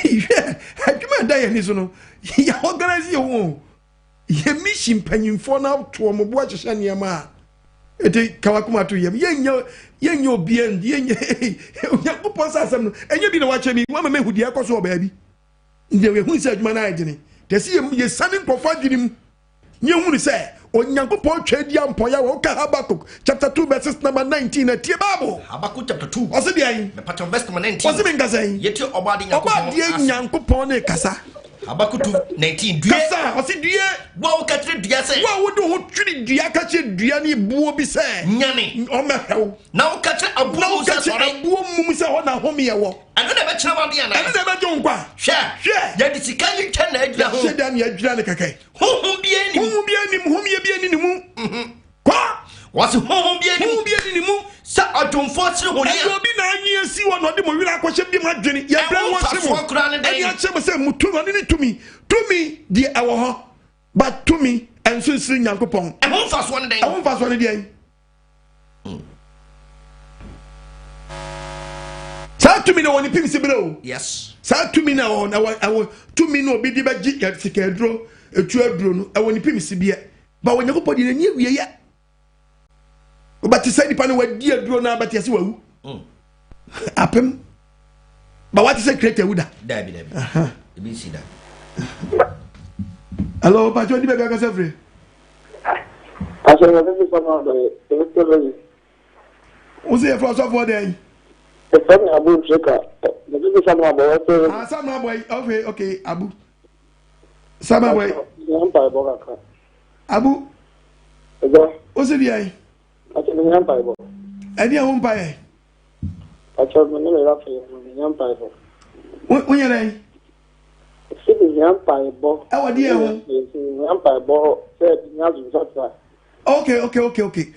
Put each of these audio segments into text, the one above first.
yeah, I do my day and so you organize your own. Ye mission penny for now to a mobile Shaniama. Ete Kawakuma to him. Yen your bien, yen Yakuposasam, and you be watching me, one man who the Akoso baby. They were who said man identity. They see him, your son in providing him. You want to say, on Yankupon trade young Poya, Habakkuk, chapter 2, verses number 19, at Tiababo. Habakkuk chapter 2. Was it the part of verse number 19? Was it in Gaza? Yet your Obadi Yankupon, Casa. Habakkuk 19. Casa, was it dear? Wow, Catherine Diasa. What would do treat Diakachi Diani Buobi say? Yanni. Oh, my hell. Now catch a boom, catch a boom, Musa on a homia. I don't ever tell about the other. I never don't go. Share. Yet it's a kind of 10 eggs. Share down your Janica. Who be any, whom you be any moon? What's home be any moon? Sir, I don't force you. You'll be 9 years. See one of the Marina question be my journey. Yeah, and your chamber said, Mutu to me, dear our but to me, and so sing Yankopon. I won't fast one day. I won't fast one day. Say to me now on the pimsy below. Yes. Say to me now on our 2 minutes be the budget at Sikadro, a 12 drone. I want the pimsy beer. But when you put in a new year, but to say the panel where dear drone now, but yes, well, Appem. But what is a creator with that? Debbie, you mean see that. Hello, Pacho, the baby, I got free. I said, I think it's on who's here for software day? It's something about Cheka. The baby, someone about some boy, okay, Abu. Some boy, Abu. What's it here? I said, the Empire. Any umpire. I told my name is the Empire. When you're there? The Empire ball. Oh, dear. The Empire ball said, Okay.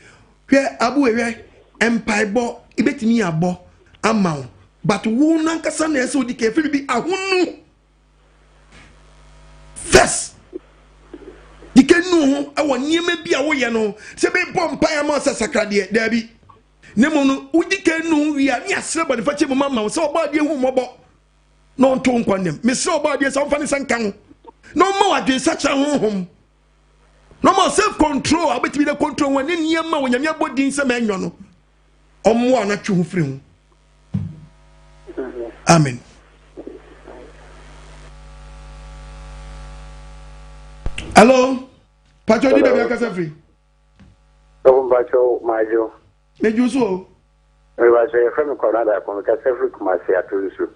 Where Abu, where Empire ball, it bet me a ball, amount. But won't Nankasan so the careful be a woman. First, you can know our near may be away, no. Say, bomb Payamasa Sacradia, Debbie. Nemono, we can know we are near somebody for Chim Mamma, so about your home about. No tongue on them. Miss so about your some funny sankan. No more against such a home. No more self control. I bet me the control when in Yama when your body in some man. Or more not you free. Amen. Hello, Pacho, did you have a free? Don't Pacho, my Joe. Made you so? I was a friend of Canada, from the Catholic Marcia to you.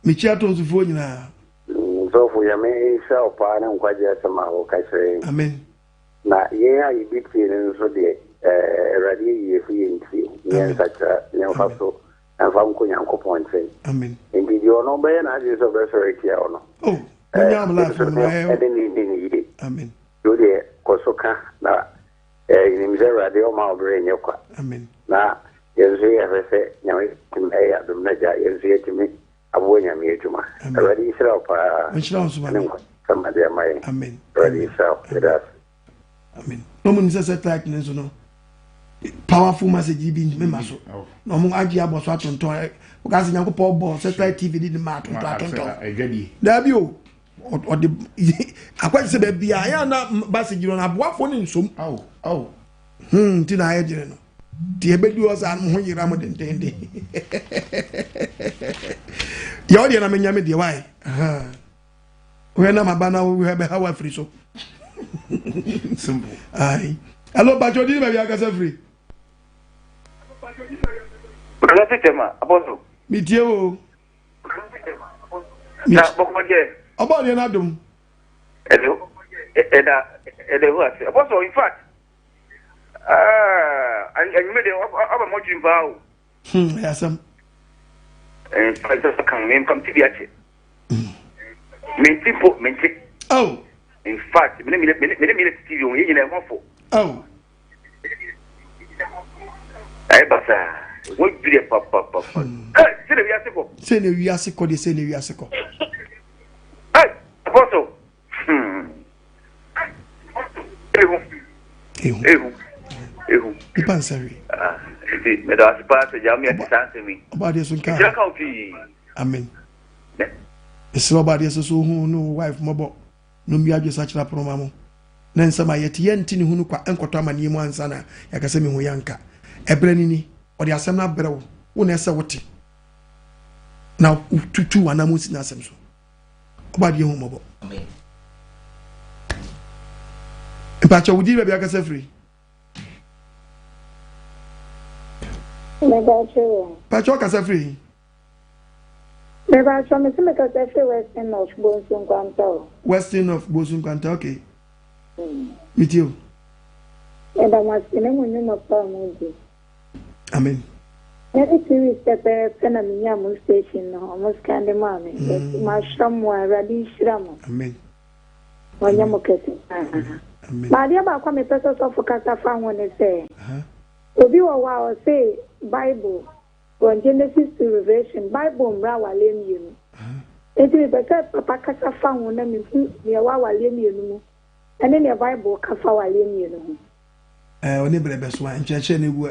Michatos of Vona. So for your may sell pan and quite just a mile, I amen. Now, yeah, you did feel so the ready if you in such a fasto and found Kunyanko point say. Amen. Indeed, you are no better as is a very care or no. Oh, I'm laughing. Amen. Do the Kosoka now. In Missouri, the Oma brain, your car. Amen. Now, you see, as I say, now it's the Meja, you see to me. Abuya Juma. Already self, somebody am I. Amen. Ready self with us. Amen. No one says that like no. Powerful message being members. No more idea about what on toy. Because in Uncle Ball, satellite TV didn't matter. There you or the. I quite say, baby, I am not passing you on a boy phone in some. Oh. Till I had the Ebedus and when you rammed intended. The audience, I mean, Yammy, why? When I'm a banner, we have a hour free so simple. Aye. Hello, Pacho, did you have a free? Apostle. Meet you. About the Adam. Apostle, in fact. And you made a motion vow. Yes, and I just can't come to the action. Oh, in fact, many minutes to you in a waffle. Oh, I but what be a papa? Say the Yasico, the same Yasico. Hey, Apostle. Sorry. About this one. Amen. slow body so who no wife mobo no mi adwe sachira proma mo na nsama yete yenti ne hunu kwa enkoto amani mu ansa na yakase me ho yanka ebrani ni odi asem na brewo wo na ese wote na tutu wanamu si na asem so obade hu mobo amen epacha wudi be yakase free pacho kase free Never show me some Western of Bosun Quanto. Western of Bosun Quanto, okay. With you. And I was in a woman of Palmundi. Amen. Every series that I send a Miyamu station almost kind of mommy. My somewhere ready shram. Amen. When you're Amen. My dear Bakome Pesos of Casafan when they say, Obi wa say Bible. From Genesis to Revelation, Bible mra walem yenu. Enti be say papa kasa fa ho na me hu ne wa walem yenu mu. Ene ne Bible ka fa walem yenu. Oni brebe so an cheche ne wu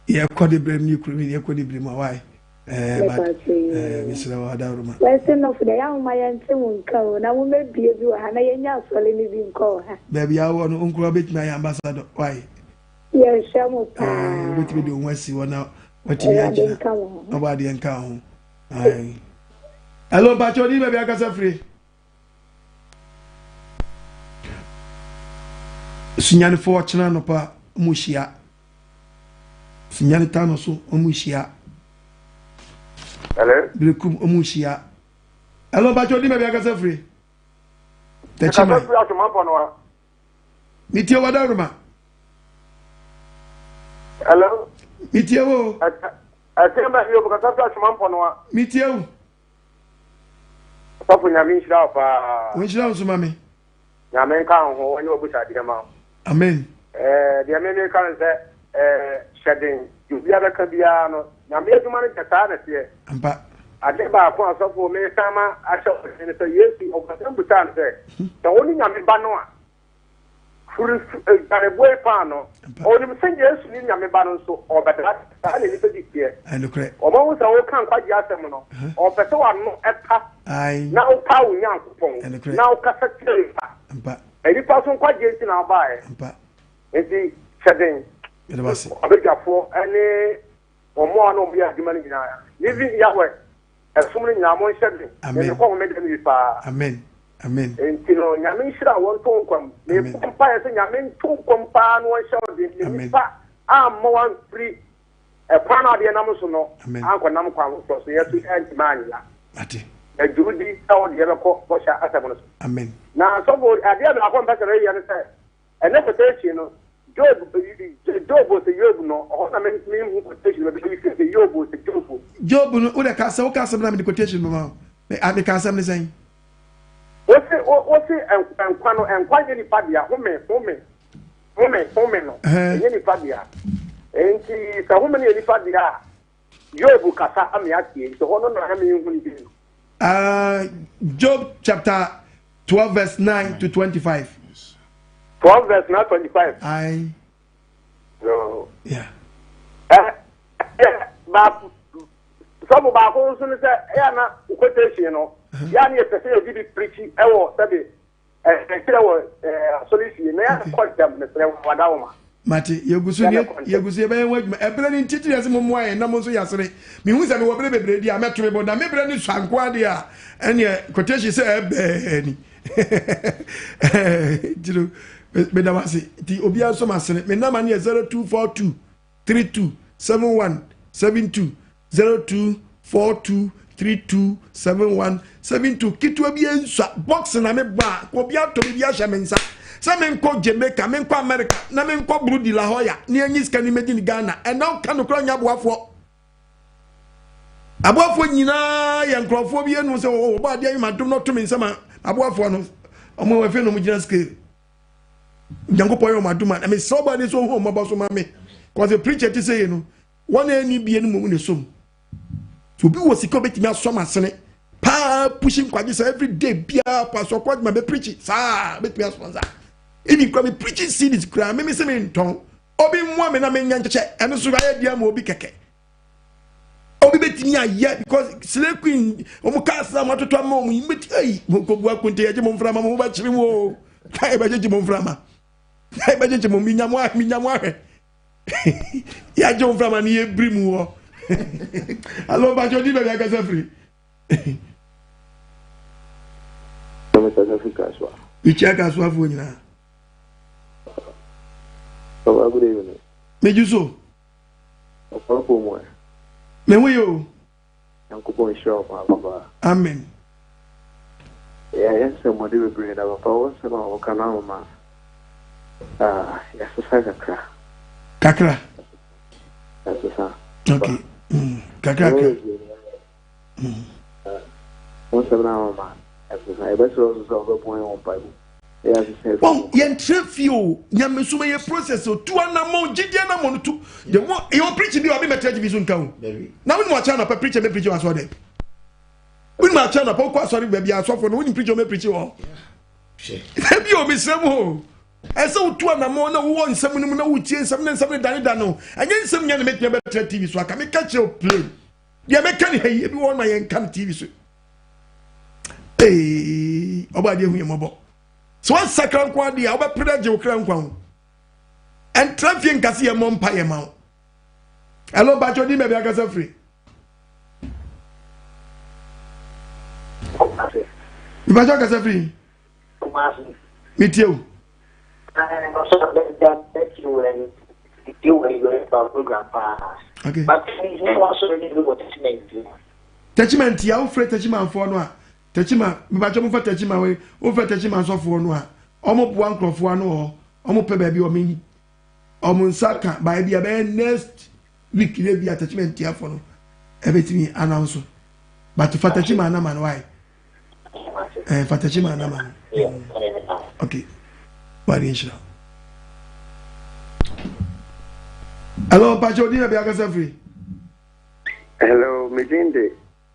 ye kode brem ni krumi ye kode brem why. Mr. Wadaruma. Lesson of the young man won ko na wo me bie bi wa na ye nya asole ni bi nko ha. Baby ya wo no onkro bet my ambassador why. Ye shamu pa. Bet me do wasi wona what you imagine? Nobody and count. Hello, Bachodi, baby, I got free. Signal fortune, no pa mushia. Signal tanoso, mushia. Hello, Bilkum mushia. Hello, Bachodi, baby, I got free. The chairman. Meet your wadaruma. Hello. Mitiawo. I tell my you because that's my phone. Mitiawo. Stop when you shop. When she does, mammy. Yaman when you push at the amount. Amen. The Americans shedding. You be other Cabiano. Now, me to manage the time here. I get back for us for me. Sama, I shall say yes, of the time there. The only Yaman Banoa. Boy pano, or the messengers in Yamabanso, or better, I didn't here. And look at almost all can't quite yasamano, or better one at I now power young and now cassette. But any person quite getting our buy. But it's the shedding. It was a big for any or more no be argument. Living Yahweh, as soon as Yamon shedding, and the home made them. Amen. Amen. And you know, Yamin should have one to come. The empire saying Yamin to compare one shot in I'm more free. A pan of the Namusono, Uncle Namquam, so yes, we end Mania. A Judy, our dear Bosha Asamonis. Amen. Now, somebody at the other one better, and say, and never say, you know, Job was a Yobuno, or I mean, quotation, but you say Job was a Job. Job, who the castle, the quotation, Mamma. I the castle saying. What's it and quite any party, woman, no, any party. And she's a woman, any party. Job Casa Amiaki, so one of them. Job chapter 12, verse 9 to 25. 12 verse 9 25. I. No. Yeah. But some of our homes say, "Yana, quotation, you know, Yani a person who did preaching, sabi, solution, quite them, Wadama." Mati, Yagusi, a brand teacher as Momo and Namoso Yasre. Me who's a baby, I met to me, but I may brand new Sanquadia, and your quotation said, Benny. Bedawasi, the Obia Somasen, Menamania 0242 32 71 72 0242 32 71 72 Kitwabian box and I may bar, Obia to be Yashamensa. Some call Jamaica, men call America, Namen call Brudi La Hoya, near Nis can imagine Ghana, and now can you cry Abuafo? Abuafo Nina, young Crawfordian was oh, but they might do not to me some Abuafo, or more of Fenomujanski. Yango Poyo Maduma, I mean, somebody so home about so mammy. Because the preacher to say, you know, one any be any moment soon. To be was he coming to me as some Senate. Pa pushing quite every day, Pia, Pastor Quad, my preaching, sir, make me a sponsor. If you come preaching seeds, cry, maybe some in tongue, or be one man, I mean, check, and the survivor, dear Moby Keke. obi betimi aye because slay queen omukasa matoto ama omu imeti ai mokobua kunte yaje momframa mo ba chiri wo kai ba jeje momframa kai ba jeje mominyamwa yaje momframa ni ebrimu wo allo ba jodi be ya kasa free South Africa so ichaka so afu nyina so good evening mejuso opo mo mewo yankopon show papa amen yes mo de bring da papa wo se ma kana ma yes sa kakra yes sa okay kakra wo se na ma I bet so so point on Bible. Yes, well, yen trefio, nyamesuma ye process o tu anamo gidia na mo tu. The one you preach bi obi metre division kan. Na we no channel pa preach me preach was there. We no channel pa kwa sorry baby asofo no we preach me preach o. She. Bi o misem ho. Ese o tu anamo na wo nsem no na wo tie nsem na nsem dane da no. Anya nsem nya na metre betre TV so aka me catch your play. Dia me kan he bi won ma yen kan TV so. Hey, obadi hu yemobo. So one sakran kwa dia oba predaje okran kwa. And traffic nkase ye mompa ye ma. Hello bacho di me bia kasa free. Bacho kasa free. Metiu. Okay. But you also really what is Attachment ya ufre attachment for no a. Techima, me ba chomo fa techima we, o fa techima sofo no a. Omo boa nkrofo ano ho. Omo pe ba bi o me. Omo nsaka ba bia be next week le bi attachment ya for no. Ebetimi announce. But fa techima na man why? Fa techima na man. Okay. Bari inshallah. Hello, Pacho Dina bi akasa free. Hello, Mejinde.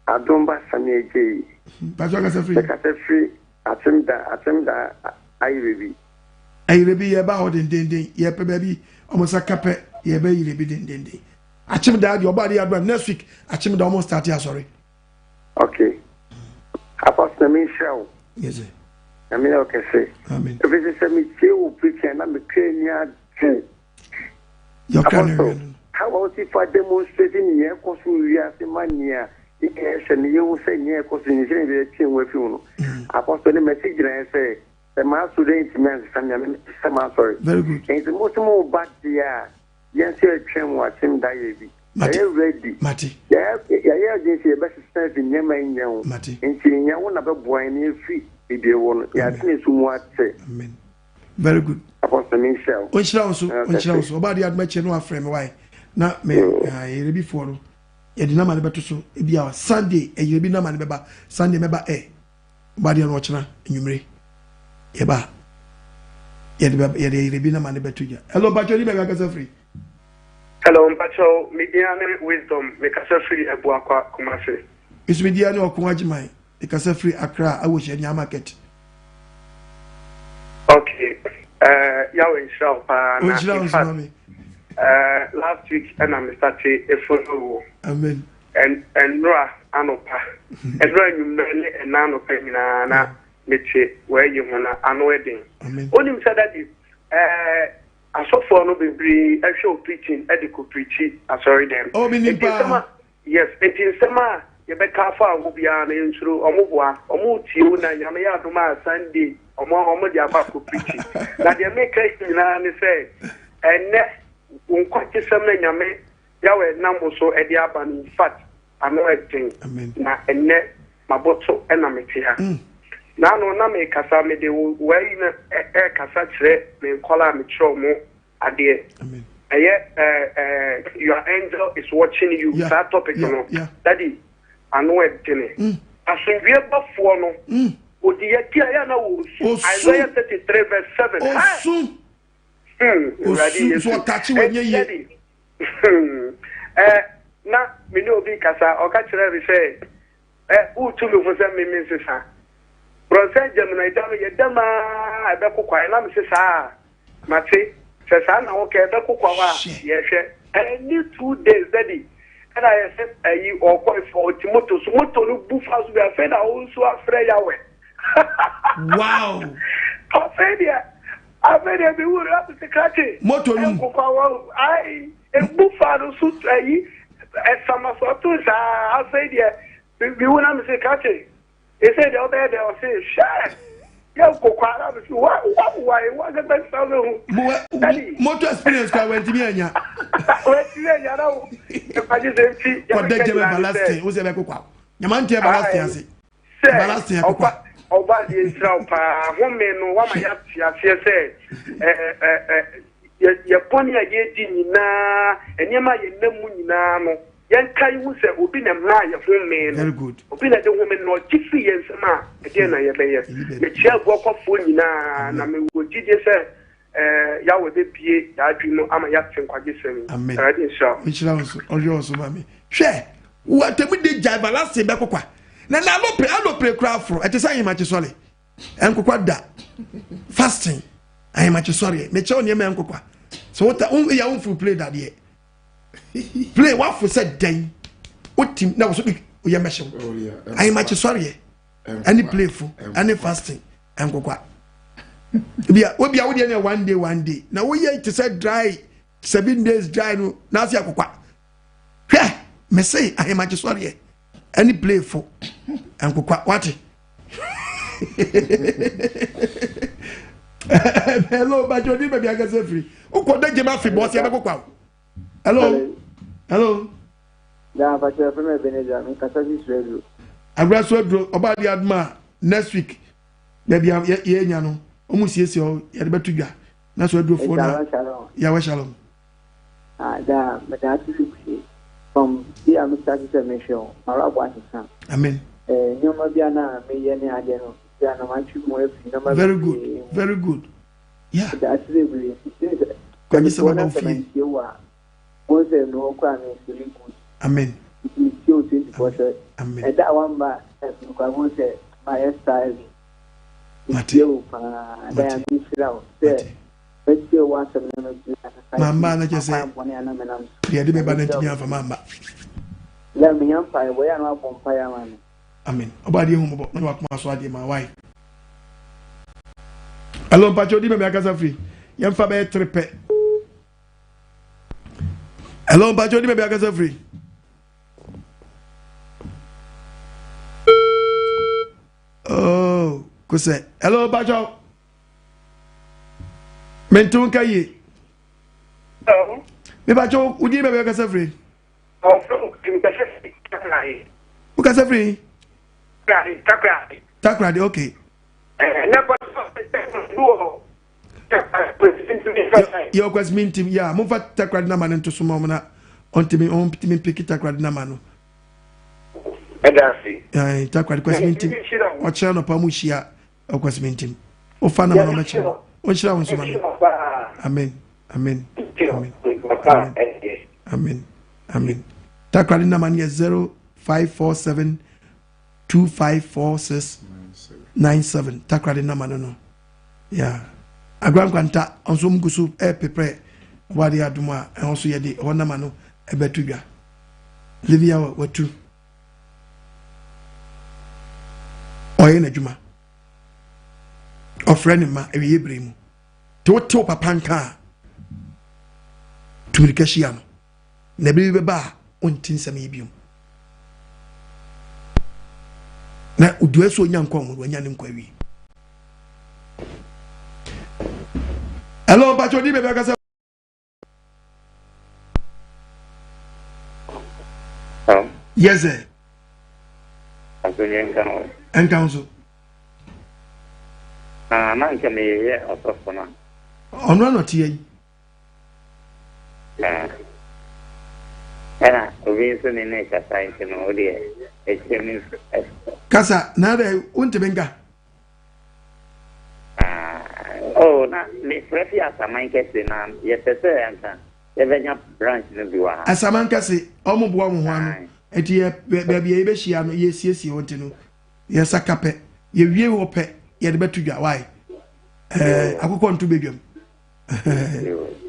Adomba Samieje. Pacho kasa free. Kasa free. Atemda Ayrebi. Ayrebi ye ba odin ye pe baby almost a cape ye be Ayrebi den. Atemda your body adwa next week atemda almost start here sorry. Okay. Apostle Michel. Yes sir. Amen okay say. Amen. If it's a me chew preacher na me kenya tin. Your can how was if I demonstrating here cause we are the mania. And you say, yeah, because in the team with you. Apostle, the message I say, the master intimate, some sorry. Very good. And the most more bad, yeah, yes, you're train watching Diaby. Are you ready? Matty. Yeah, just a best sense in your main young. Matty. And seeing you one of a boy in your feet, if you want, yeah, what say. Amen. Very good. Apostle Michel. Which also, about the admission no frame why. Not me, I before. Yedi na mane beto so ebia Sunday eyebi na mane beba Sunday meba body no chena enwumre yeba yedi na mane beto ja. Hello Pacho ni mega kasa free. Hello Pacho, Midiane Wisdom me kasa free ebuakwa Kumasi. Is Midiane okunwajiman e kasa free Accra awo Shenya market. Okay. Yawo inshallah pa na. Last week and I started a photo. Amen. And Ra Anopa. And Ra you know and Anopa na meche where you wanna an wedding. Amen. Only said that is I saw for no be actual preaching, edical preaching. Sorry then. Oh, yes, it is summer. You better for will be an intro or move you na Yamaya Duma Sunday or more Yabako preaching. Now they make it and say and next. Quite some nyame yawe nambo so edi aban in fact anointing na enne maboto ena metia na no na me kasa me de we na kasa kire me kola me tro mo ade amen your angel is watching you that topic no daddy anointing asunwie bafo no odi yati aya na wo Isaiah 33 verse 7 so catch when you na me no be kasa o ka kire be say u tu me for say me sisa process Gemini da me dama be kokwa na me sisa mate sisa na o ke be kokwa wa ye hwe any 2 days daddy I said, you or quite for Timoto, so moto no boof house be a friend, I also afraid Yahweh. Wow. I made a be would have to catch it. Moto I a boof out suit as some of us I said, yeah, we will not say catch it. He said, oh, there, they'll say, share. Why the best motor experience went to me and ya. What they do ballasting was a cocoa. Yamantia ballasting. Ballasting oh, but the woman, one my said, your pony again, and Yama, no. Young Kai will say, Obin and Maya from men. Very good. Obin at the woman, no Tiffy and Sama. Again, I lay the chair walk off for you now. And I mean, what did you say? Yahweh, the PA, I dream of Amayak and Quadison. Amen. I didn't shout. Which sounds or yours, mammy. Share what we did, Jabba last day, Bacoqua. Now, I don't play crowd for at the same match, sorry. And Coquada fasting. I am much sorry. Make sure your man Coqua. So, what the only young fool play that year? Play what for said day. What team now was we are meshing? I am much sorry. Any playful, any fasting, and go quack. We'll be out there one day. Now we are to say dry 7 days dry. Now see a quack. Yeah, me say I am much sorry. Any playful, and go quack what? Hello, but you didn't be a gas free. Who could they give up for boss? Hello. Hello. Yeah, but you're from a Venezuela. I'm going to about the Adma next week. Maybe I'm here. Almost yes, you're better. That's what I do for now. Yeah, shalom. But that's from the Amisaki Mission. Amen. Very good. Very good. Yeah. That's the can you say about Amen. Amen. And that one back, as I want to say, my style. Matthew, I am out there. But you want to my manager said, "Yeah, the baby to me for Mamba." Let me umpire where I'm up on fireman. Amen. About you, my wife. Hello, Pacho, di me a free. Yam fa be tripe. Hello, Pacho, di me a free. Oh, kuse. Hello, Pacho. Mentun kayi. Hello. Me Pacho, udi me a free. Oh, Takradi. Who can say free? Takradi. Takradi, okay. Your quest mean team, yeah. Move at Takradi Naman into Sumona on me pick it Takradi Namano. Takradi quest mean team. Or Channel Pamushia or quest mean team. O Fana Macho. What shall I want? Amen. Amen. Amen. Amen. Takradi Naman is 0547 254697. Takradi Naman no. Yeah. Agram kwanta onso mgusu prepare wadi aduma and also yedi honama no ebetudwa Livia watu oye na djuma ofre ni ma ewe yebremu te wote papa nka tumirikashia no na bebe ba ontin sam yebium na udueso nyankwa mo wanya ne nkwa wi. Hello, Pacho, di bebe akasa. Yes, sir. Encounter. Man can be a software. On one or tea. Reason in nature, science, and all the Casa, now they want to benga. Oh, na me prefi asamanka se na ye pese anta ye benya branch no bi wa asamanka se omo bo mo ho ano eti ye bia ye be hia no ye siesie wonte no ye sakape ye wie wo pe ye de betudwa why akoko ntu bedwam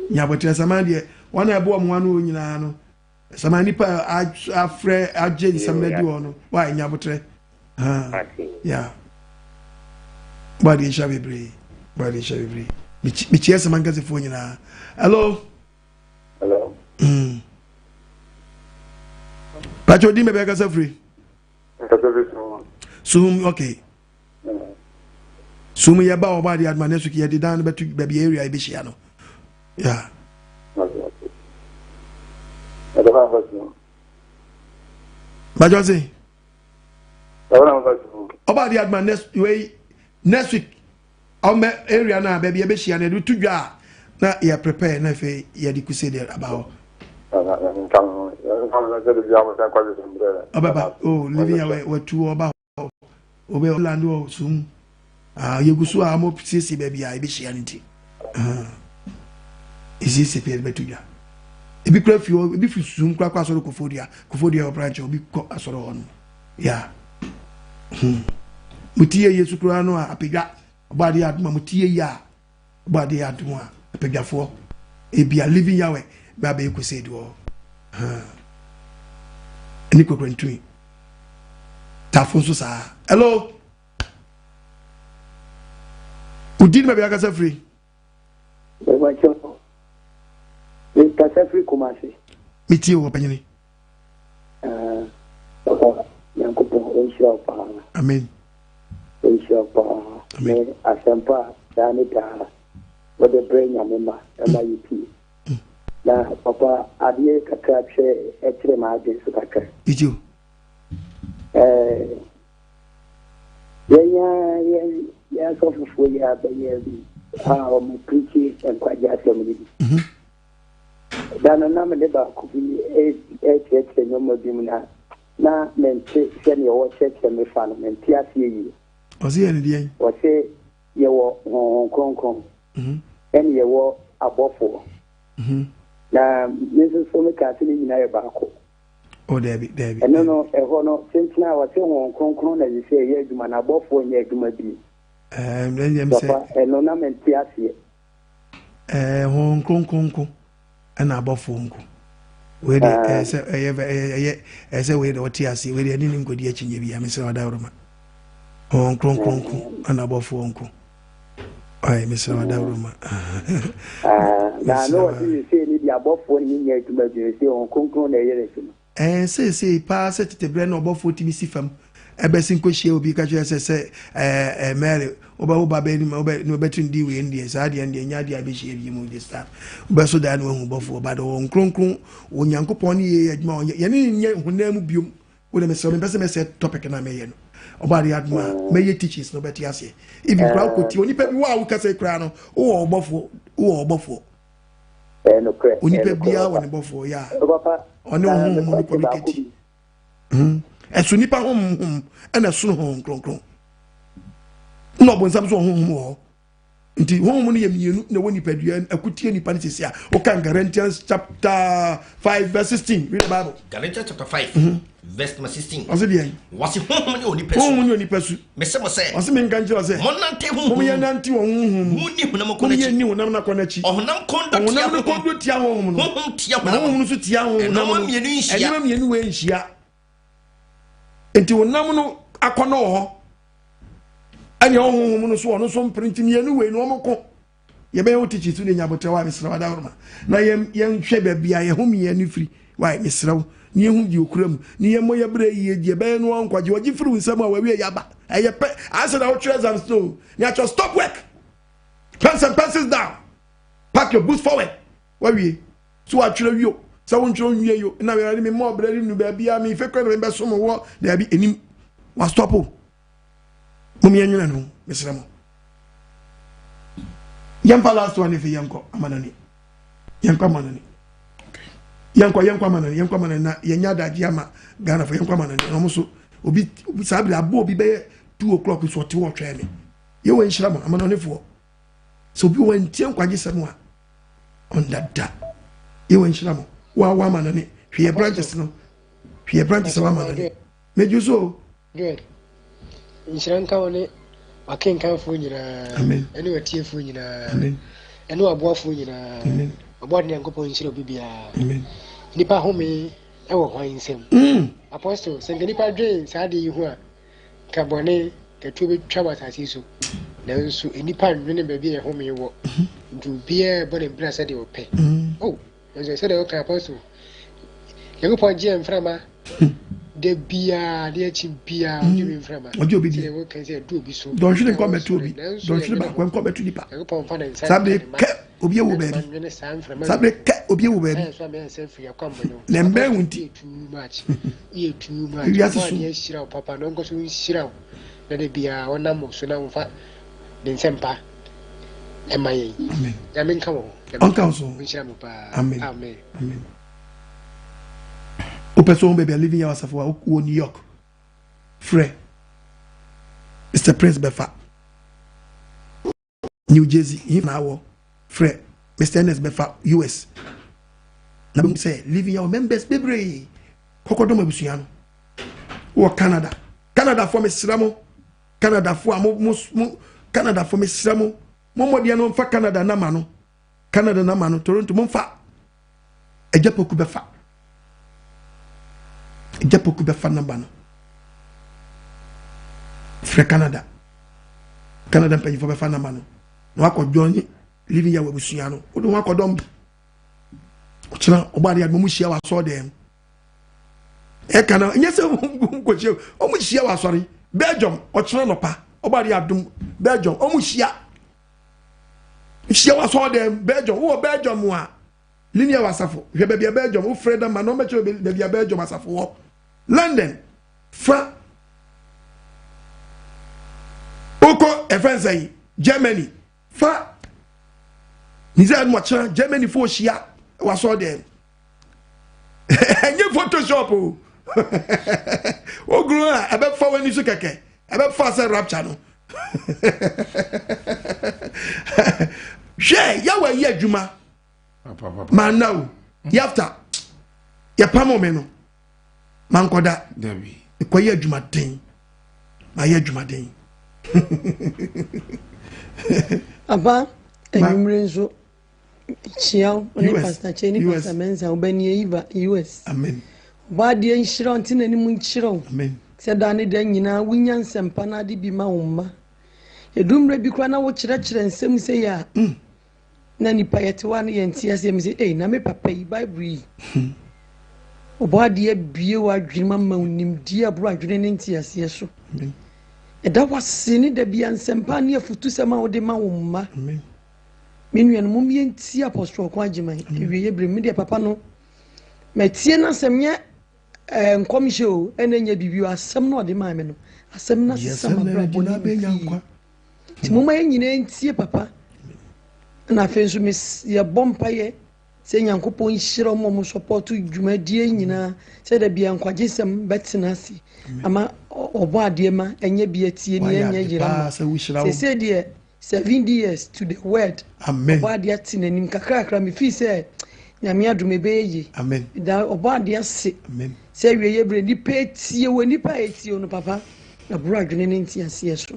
nya botre asaman de wana ebo mo ano nyina no Samani pa afre aje ni samedi wono. Why nyabotre? Yeah. Body shabebre. Body shabebre. Michi esa mangaze fo nyina. Hello. Hello. Pacho di me be kasa free. Sum okay. Sum ya ba obadi admanesu ki yedi dan betu baby area e be hia no. Yeah. Bajo say. Obadi adman next week on area na baby e be hia na do tudwa na ya prepare na fe ya di crusade about. Ababa living away we two oba obe land o sum yegusu a mo sisi baby a e be hia nti isi se pe betuja ebi kra fi ebi fi sum kra kwa soro kofodia o branch obi ko asoro on ya mutiye yesu kra no apega obade aduma mutiye ya obade aduma apega fo ebi a living yawe ba be ko say do ni ko kwentui tafo so sa hello udin me be akasa free Kasafri Kumasi. Miti wo panyini. Yankupo Inshalpa. Amen. Inshalpa. Amen. Asampa Danita. What the brain Yamima MIP. Na papa adie kakapshe etre maade sukaka. Ijo. Ya sofu ya bayebi. Mo preach and quite just dana na me ba ku bi e no mo bi na na mente se ne wo che me fa no mente asie yi o se ene die o se ye wo konkon en ye wo abofo na yesu so me ka se ni na ye ba ko o debi no e ho no tintina wa se wo konkon na ye se ye aduma na abofo nye aduma bi nem se no na mente asie ho konkon ana abofo nko we de ese we de otiasi we de ni ngodi achinye bia me se wadawroma on kronko ana abofo nko ai me se wadawroma na no si se ni dia abofo ni nya tuma bi se on kronko na yere se se pa se tetebre na abofo timi sifam ebe sin ko hie obi ka hye se mere oba be ni oba no betin di we ndi sa de ndi nya de abi hie bi mu de staff oba so da no hu bofo oba de won kronkron onyankopon ni ye adwuma ye ne nya hunam biom wo de me se me pese me se topic na me ye no oba de adwuma me ye teachers no beti ase ibi kra ko ti oni pe bi wa wo ka se kra no wo bofo no kra oni pe bia wo ne bofo ya papa oni hu mo ko biketi esu nipa hom ena sunu hom kronkron no bo nsam so hom ho nti hom no ye mienu na woni padua akutie nipa ne sisia o kan Galatians chapter 5 verse 16 read the Bible Galatians chapter 5 verse 16 ose bien wasi hom ne oni pesu me se mo se ose me nganji ose monante hom hom ye nanti wo hom muni hunam ko na chi ni hunam na ko na chi ohunam kondo tia hom no hom tia hom no so tia hom no enema mienu we nhia enti wonam no akono ho anya honhom no so ono so mprinti mienu we no omko ye be otichi tu ne nyabotre wa misra wada horma na ye hwe babia ye homie ni firi wa misra ni ehu di okuram ni ye moye bre ye die be no ankwaje ogi firi nsam a wa wi yaba eye pe answer na treasures and so you just stop work pens and pencils down pack your boots forward wa wi so atwere wi o sa won twere nwie yo na we rade me mo bre ri nu ba bia me fe kwa be so mo wo da bi enim wa stop o mumi enwena no mesra mo yampa last one if yanko amanani yanko amanani yanko amanani na yenya daji ama Ghana for yanko amanani no so obi sabri abo obi be 2 o'clock so te wo tweme ye wo nhira mo amanani fo so obi wo ntie nkwaje sem a on dada ye wo nhira mo wa amanani hwe branches no hwe branches wa amanani meju so good Inshiranka wone wakenkan fu nyina ene watie fu nyina ene waboa fu nyina abo de Yankopon nshira bibia nipa home e wo hwan nsem apostle se nipa dwen saa de yi ho a ka bone ka tu be twa watasi so nanso nipa nwene ba bi e home wo du bia bone bra se de wo pe oh nso se de wo ka apostle yego ponje mframa de bia de chi bia ojo bi mframa ojo bi di wo kan se do bi so don shouldn't come to obi don shouldn't ba come to nipa sabe ke obi ewo ba bi sabe ke obi ewo ba bi le mbe wunti too much ya shira papa no go so shira na de bia ona mo so na mfa de nsempa emaye amen ya men kan wo on council amen amen o person baby living your self wo New York frère Mr. Prince Befa New Jersey him now frère Mr. Ernest Befa US na be say living your members bebre kokodom abusuya no wo Canada for me sramo Canada for Canada for me sramo momodia no fa Canada na ma no Toronto mo fa ejapoku befa Japoku be fan number no frère Canada pe for be fan number no wako join living ya wabusuya no odo wako dom ochina obade admo muhia wa so dem e kana nyese nkoche o muhia wa sori Belgium ochina no pa obade adum Belgium o muhia wa so dem Belgium wo Belgium wa linia wasafo hwe be bia Belgium wo freda ma no meche be bia Belgium asafo wo London fra oko efense Germany fa niza mo cha Germany fo shia waso dem enye Photoshop o gro a ebe fa wani su keke ebe fa se rapture no she ya wa ye adwuma man now yafta ya pamo me no man koda David ikoye adwumaden ma ye adwumaden aba enumre nso chiao oni pastor cheni pastor mensa obani iva US amen ba de nhira ontina ni mu nhira amen se da ne da nyina wunya nsempa na de bi ma womma edumre bi kwa na wo kyerɛkyerɛ nsɛm se ya na nipa yetewa no yenti asem se na me papa yi bible yi obade bie wa dwuma ma unimdi abro adwene ne ntiase so eda wase ne da bia nsempa ne afutu sema wo de ma wo mma amen minuen mum yenti apostle kwa agiman ewiye bre me de papa no metie na semye nkomhye enenya bibio asem no de ma me no asem na sema bra boni be nyankwa ti mum nyina ntie papa na fenso mis ya bompa ye se nyankopon hira mo support dwumadie nyina se da bia nkwagesem betina si ama obo ade ma enye bia tie ni enye yira se de 70 years to the word amen obo ade atina nim kakra me fi se nyame adome beyi amen da obo ade ase amen se wiye bre ni petie woni pa etie no papa na bro adwene ne ntiase so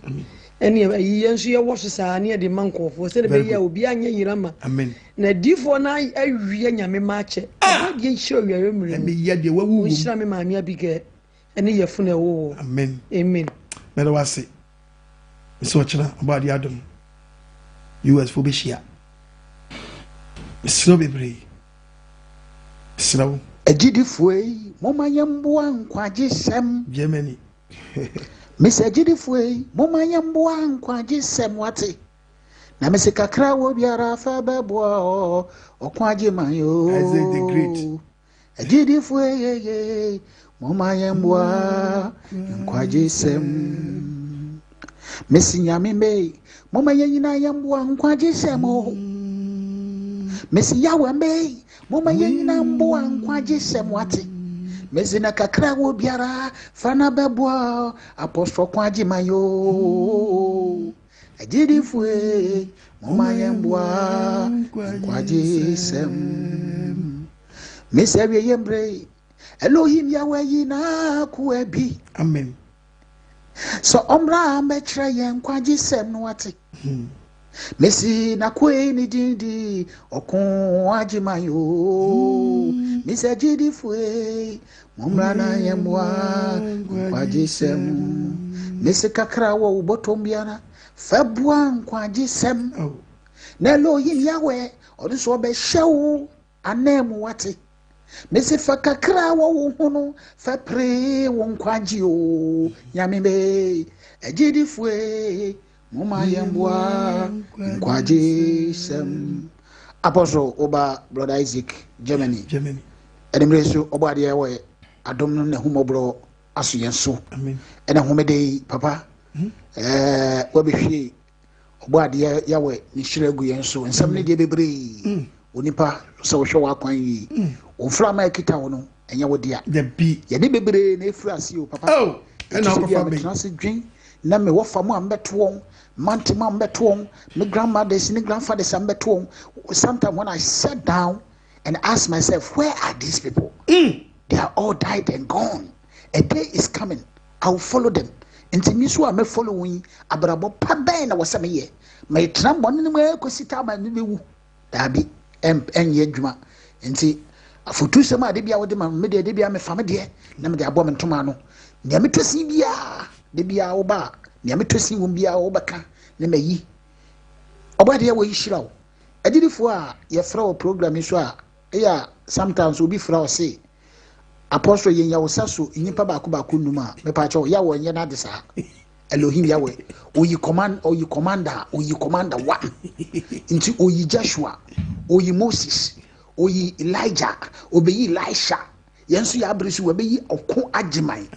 eni yenso ye wo saa ne de mankofo se de be ya obi anya yirama amen na difo na awie nyame ma che de nhiro wiere mure me ye de wawu nhira me ma me abige eni ye funa wo amen amen me do wase so china about the adam US for be shia sino bebre sino ejidifue moma yemboa nkwaje sem Germany Mr. Jidifue, Moma Yamboa, Quaji Semwati. Na Mr. Kakra will be a rafa babo or Quaji Mayo. Isaac the Great. A Jidifue, Moma Yamboa, Quaji Sem. Missing Yami May, Moma Yana Yamboa, Quaji Semo. Miss Yawa May, Moma Yana Boa, Quaji Semwati. Mezina kakra wo biara fana beboa apostle kwaji mayo ajidifue mama yemboa kwaji sem mesewe yembre Elohim yawe yina kuebi amen so omra metre yen kwaji sem no ate Messi na kwe ni dindi okun ajimayo Misa jidi fwe mumrana yemwa kwajisem Mesi kakra wa ubotombiana febwan kwajisem Nelo yin yawe odiso be shew anemu wate Mesi fakakra wa uhunu fepre won kwajio nyamebe ejidi fwe Muma yembwa kwaji sem Apostle Oba Brother Isaac Germany Edemresu Oba de we adom ne humobro aso yenso amen ena humede papa we behwe Oba de yawe ni shiregu yenso nsam ne de bebre onipa so wo hwe wa kwan yi ofra ma ekita wo no enye wo dia de bi ye ne bebre na efrasi o papa oh ena ko fa me na me wo fa mo ambeto Mantima Betwong, my grandmothers and grandfathers and Betwong. Sometimes when I sat down and asked myself, where are these people? They are all died and gone. A day is coming. I will follow them. Until me so I may following Abrabo Pabena was some year. My tram one in the way Cosita my new Dabi and Yedma. And see, for two summer debia with them, media debia me family, Namada Aboman Tomano. Niamito Sibia, debia Oba. Niametosi wumbia obaka ne mayi obade ya wo yishirawo adidifo a ye fra program so a ya sometimes obi fra o say apostle yenya wo saso nyipa baako numa me pa cho ya wo nye na de sa Elohim yawe oyi commander one nti oyi Joshua oyi Moses oyi Elijah obeyi Elisha yenso ya abrisu obeyi okon agiman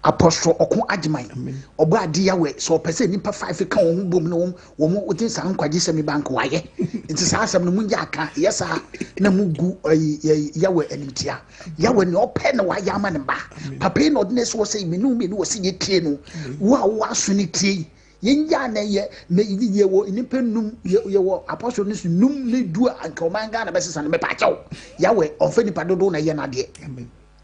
Apostle okun ajiman obo ade yawe so pese nipa 5 ka won bom no won wotin san kwaje semi bank waye nti sa asem no munja aka yesa na mugu yawe animtia yawe no ope na waye ama ne ba papa no de so say menu wo se ye tie no wo aso ni tie yenja na ye wo nipa num ye wo apostle ni num ne du anka o manga na bese san me pa chawo yawe onfe nipa dodo na ye na de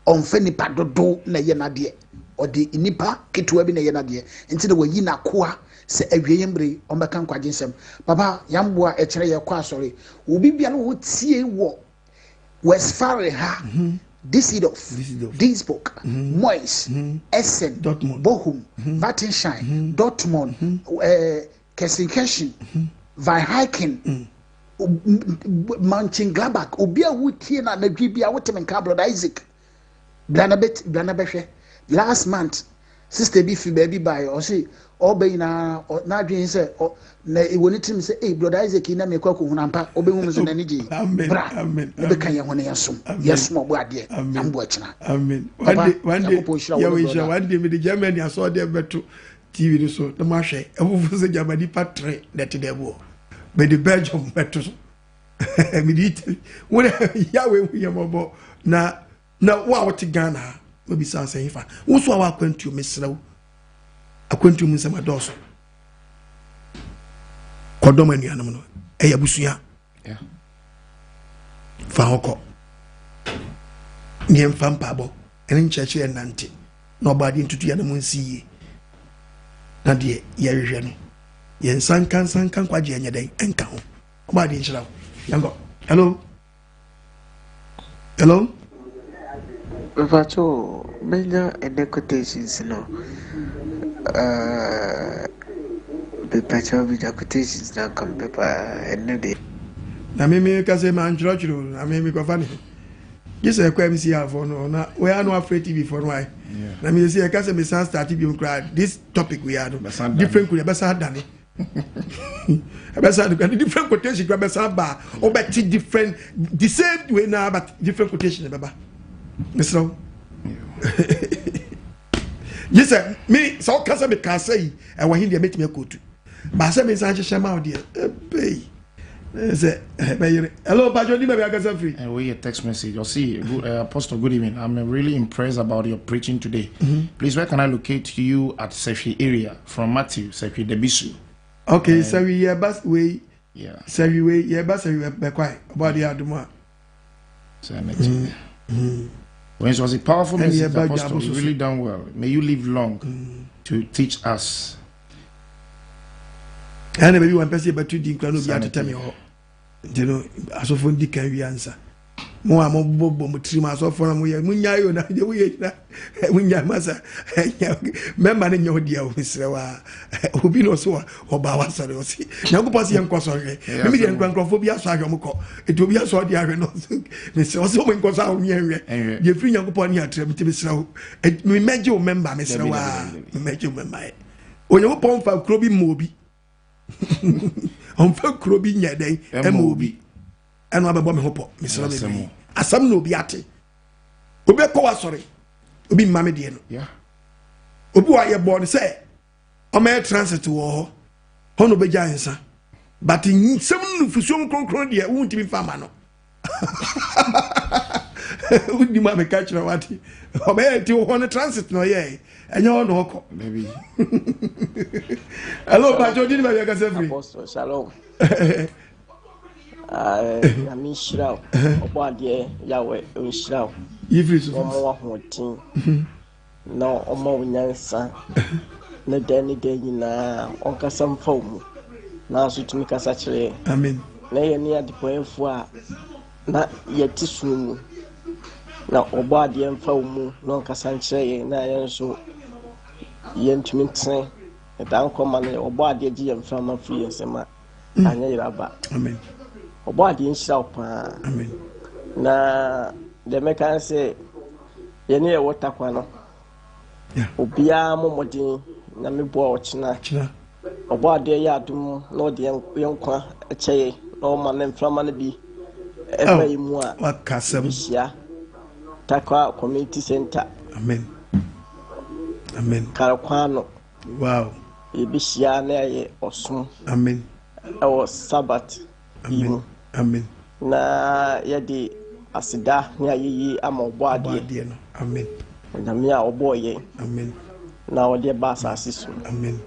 onfe nipa dodo na ye na de odi nipa ketuwa bi na ye na de nti na wayi na koa se awieyembre ombeka nkwaje nsem papa yamboa e kire ye kwa asori obi bia no tie wo Westfalen ha this Duisburg Mois Essen Bochum Wattenscheid Dortmund Kessenkirchen Weihaiken Mönchengladbach obi a wotie na na dwibia wotem nka Brother Isaac Blanabehwe last month sister bi fi baby by or say obey na dwen say na woni tim say eh Brother Isaac na me kwako hunampa obehum so na niji amen be kan ye hone yasom yasom obo ade ambo akina amen one day me the Germany aso de beto TV ni so na ma hwe efufu se Germany patre that de bo be the Belgium beto me di wona yawe hu yambo na wa woti Ghana obi san say fa wo so wa kwantu mesrew akwantu mu sama doso kodom anuanam no eyabusua fa hoko nyem fa mpabo ene ncheche enante na obade ntutu ya na munsiye na de yehwe no yen sankan kwaje enye den enka ho obade nchira yango hello Vacho menya quotations no the pacho with quotations na come paper and day na me ka say man chiro na me ko fani just e kwa MC have no na we are no afraid TV for why na me say e ka say me start bi cry this topic we are different could be sad than different quotation grab ba or bet different the same way now but different quotation baba Mr. Yes sir me so can say me can say I want him to make me go to but say me say shema out there pay say hello Bajo ni me be can free we a text message you see Apostle good evening I'm really impressed about your preaching today please where can I locate you at Sefi area from Matthew Sefi Debisu okay so we are bus way so we yeah bus we be quiet about the aduma so when it was a powerful message, Apostle, you really done well. May you live long to teach us. ana baby one person but di nkra no bi ateta me ho you know asofo ndi kan wi ansa mo a mo bobo mo trima asofo na mo ye munya yo na je wo ye na munya masa member ne nyo dia o misrewa obi no so oba wa sare o si nyankopɔ se yenkoso hwe me dia nkrofo bi aso ahwe mo ko eti obi aso dia hwe no misrewa so mo nkoso ahwe mi hwe ye firi nyankopɔ ne atra mi te misrewa me meje o member misrewa me meje o member onyankopɔ mfa kro bi mo obi on fa kro bi nya den e mo obi eno abebo me hopo misrewa me asam no obi ate obi ko wa sore obi mame de no obi wa ye born say o me transit wo ho no be jansa but sem no fusion kronkron de won timi fama no udi ma me catch na wati o me ti wo no transit no ye enyo no ko baby hello pa jodi ba ya ka free apostle shalom ami shirao obo ade yawe shirao yifri so mo hotin no omo nyansa na dani de nyina onkasa mfamu na so tumi kasa kire amen na ye ne adepoefo a na yeti sunu na obo ade mfamu na onkasa kire na ye so yentumi tsen dan koma na obo ade ji mfama free ensema anya yiraba amen obo ade nshira pa amen na the mekan say ye ne water kwa no obia momodin na mebo a ochina obo ade ya adum na ode yenkwa echeye na o ma na mframa na bi efa mu a wakasem sia takwa community center amen amen karakwano wow ebisia na ye osum amen o sabat amen amen na yedi asida ni ayiyi ama obo ade no amen na me a obo ye amen na ode ba asase so amen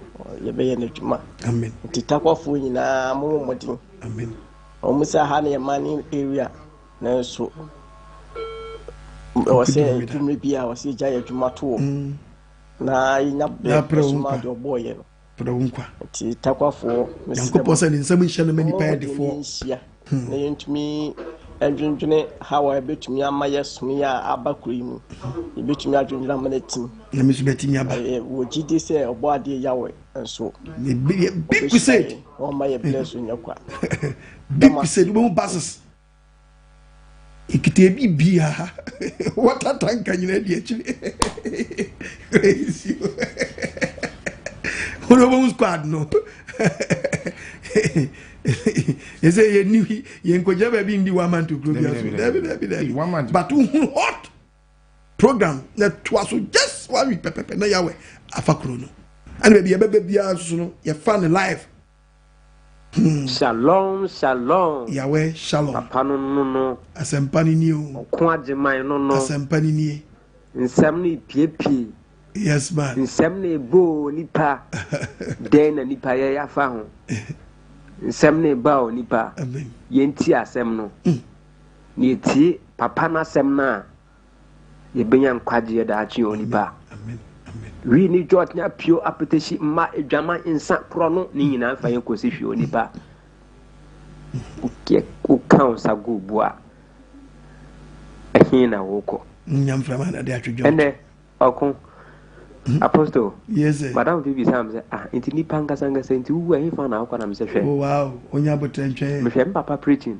ye be ye na dwuma amen titakofo nyina momodin amen o musa ha na mani area na so o se dwuma bia o se jaye dwuma to na yinya be so ma de obo ye no produnkwa titakofo yankopɔ sɛ ne nsɛm nhyɛ no mani pa defo na yentumi adwendwene how I bet me ama yesumi a abakuri mu ebetumi adwendwene ama natim na me so betimi aba wo gidi se obo ade yawe enso big crusade o ma ye bless nyakwa big crusade bo bases ikite bi bia water tank nyina di akiri crazy ono bo squad no you say you knew you encourage baby in the one man to grow but hot program that was just 1 week pepe na yawe afakro no and baby bia so no you fan live shalom shalom yawe shalom papa no asempani ni o ko ageman no asempani ni nsem ni piepie yes man nsem ni bo nipa den na nipa ya fa ho nsem ne ba onipa yenti asem no ne ti papa na asem na ye benya nkwaje da achi onipa amen wi ni jot nya pio apetishi ma edwama insa kro no ni nyina fa ye kosi hwe onipa uke ukan sago bua ehina woko nyam frama na de atwedwo ene okun apostle yes madam bibi sam say inti ni panga sanga say inti uwa hin fa na akwa na me se hwe oh wow onya botentwe me hwe papa preaching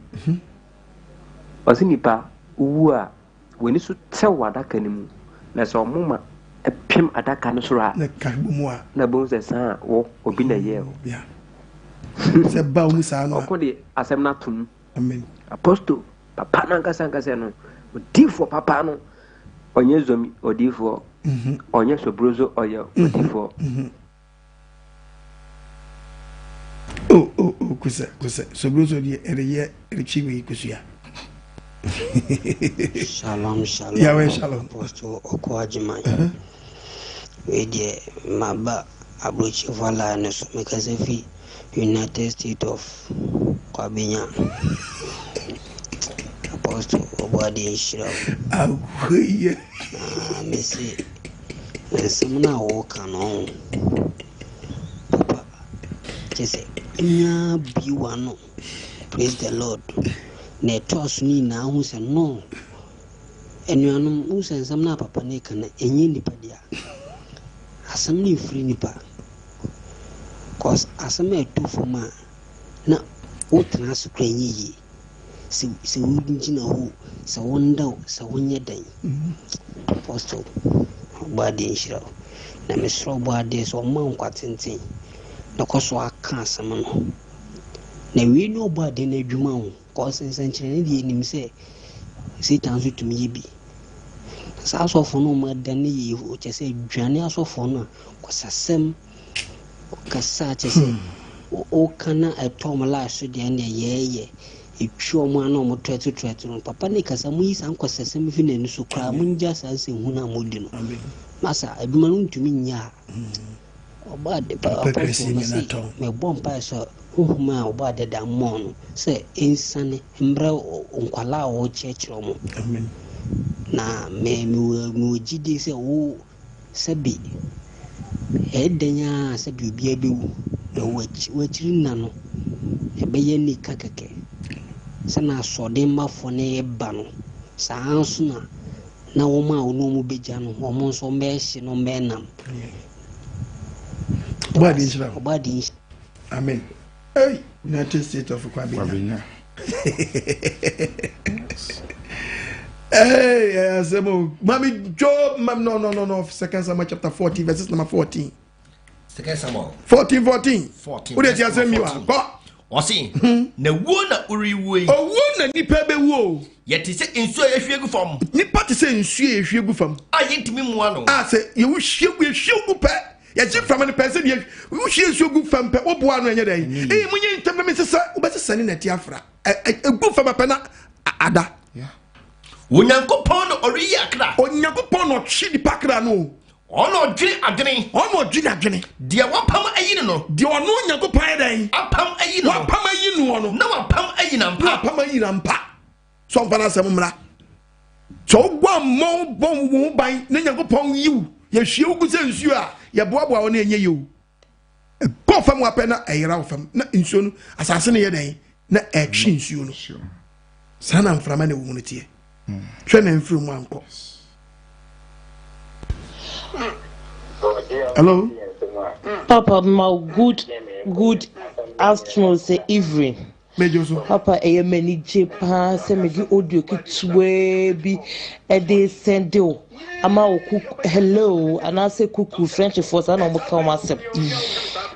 osi nipa uwa weni so tew adaka ni mu na so moma epem adaka no so ra na kabumu a na bon se san wo obi na ye o ya se ba mu sa no okode asem na tum amen apostle papa na nka se no odifo papa no onye zomi odifo onye sobrozo oye odifo kusa sobrozo di ereye erichiwe kusuya shalom yawe shalom apostle okwajiman we die maba abrochi vala na so mekasefi United States of Kwabenya apostle obadi shira ahuye mesi semna wo kanu papa jese nya biwa no praise the Lord na toss ni na hu se no enuanum hu se nsam na papa ne kana enyi nipa dia asam ni free nipa cause asam e to for ma na o transfer enyi se wudin na hu se wonda se wonye dan apostle body inshira na mesro body so man kwatenten na koso aka asam no na we no body na adwuma ho cause nsankyere ne nim se Satan so to me bi sa so for no ma dan yi o chese dwane aso for no kwasasem kasa chese o kana atomala so de ne yeye etwo mu ana mo tretu no papa ne kasa mu yi san kwasasem fi na ni so kra mu nja san se hu na modi no masa aduma no ntumi nya oba de papa me bompa so huma oba de da mon se insane mbra onkwala o chechiro mo amen na me jide se o sabi edenya sabi bia bewu do wachiri na no ebeye ni kakeke sana sode mafo ne ba no saa nso na wo ma ono mu beja no wo mo nso meshi no menam Obadi. Amen. Hey, United States of Kwabina. Hey, Azemo. Mami Job, no. 2 Samuel chapter 14, verses number 14. 2 Samuel 14. What did you say? Go. Osi. Na wo na uriwe. Owo na nipa be wo. Yeti se nsuo ye hwe gu fam. Nipa te se nsuo ye hwe gu fam. Ayentimi mu ano. Se ye wo hwe gu pe. Ya ji from the person ye wo hwe nsuo gu fam pe wo bo ano enye dai. Munye ntam me sesa wo be sesa ni na ti afra. Egu fam pe na ada. Yeah. Onyankopon no ori akra. Onyankopon no twi di pakra no. Ono dwene adwene dia wapam ayine no dia ono Onyankopon adan apam ayine no wapam ayine no na wapam ayine mpa so mfa na asem mra so gwa mo bom ban na Onyankopon yiw ye hwie ugu se nsuo a ye boaboa wo na enye yiw ko fam wape na eyira wo fam na nsuo no asase ne ye dan na etwe nsuo no sana mframa na wo mu tie hwe na mfiri mu anko. Hello? Papa, my good afternoon, say evening. Papa, I many Japan, send me audio kitwe be a day send you. Ama cook hello, and I say cuckoo French for I don't come myself.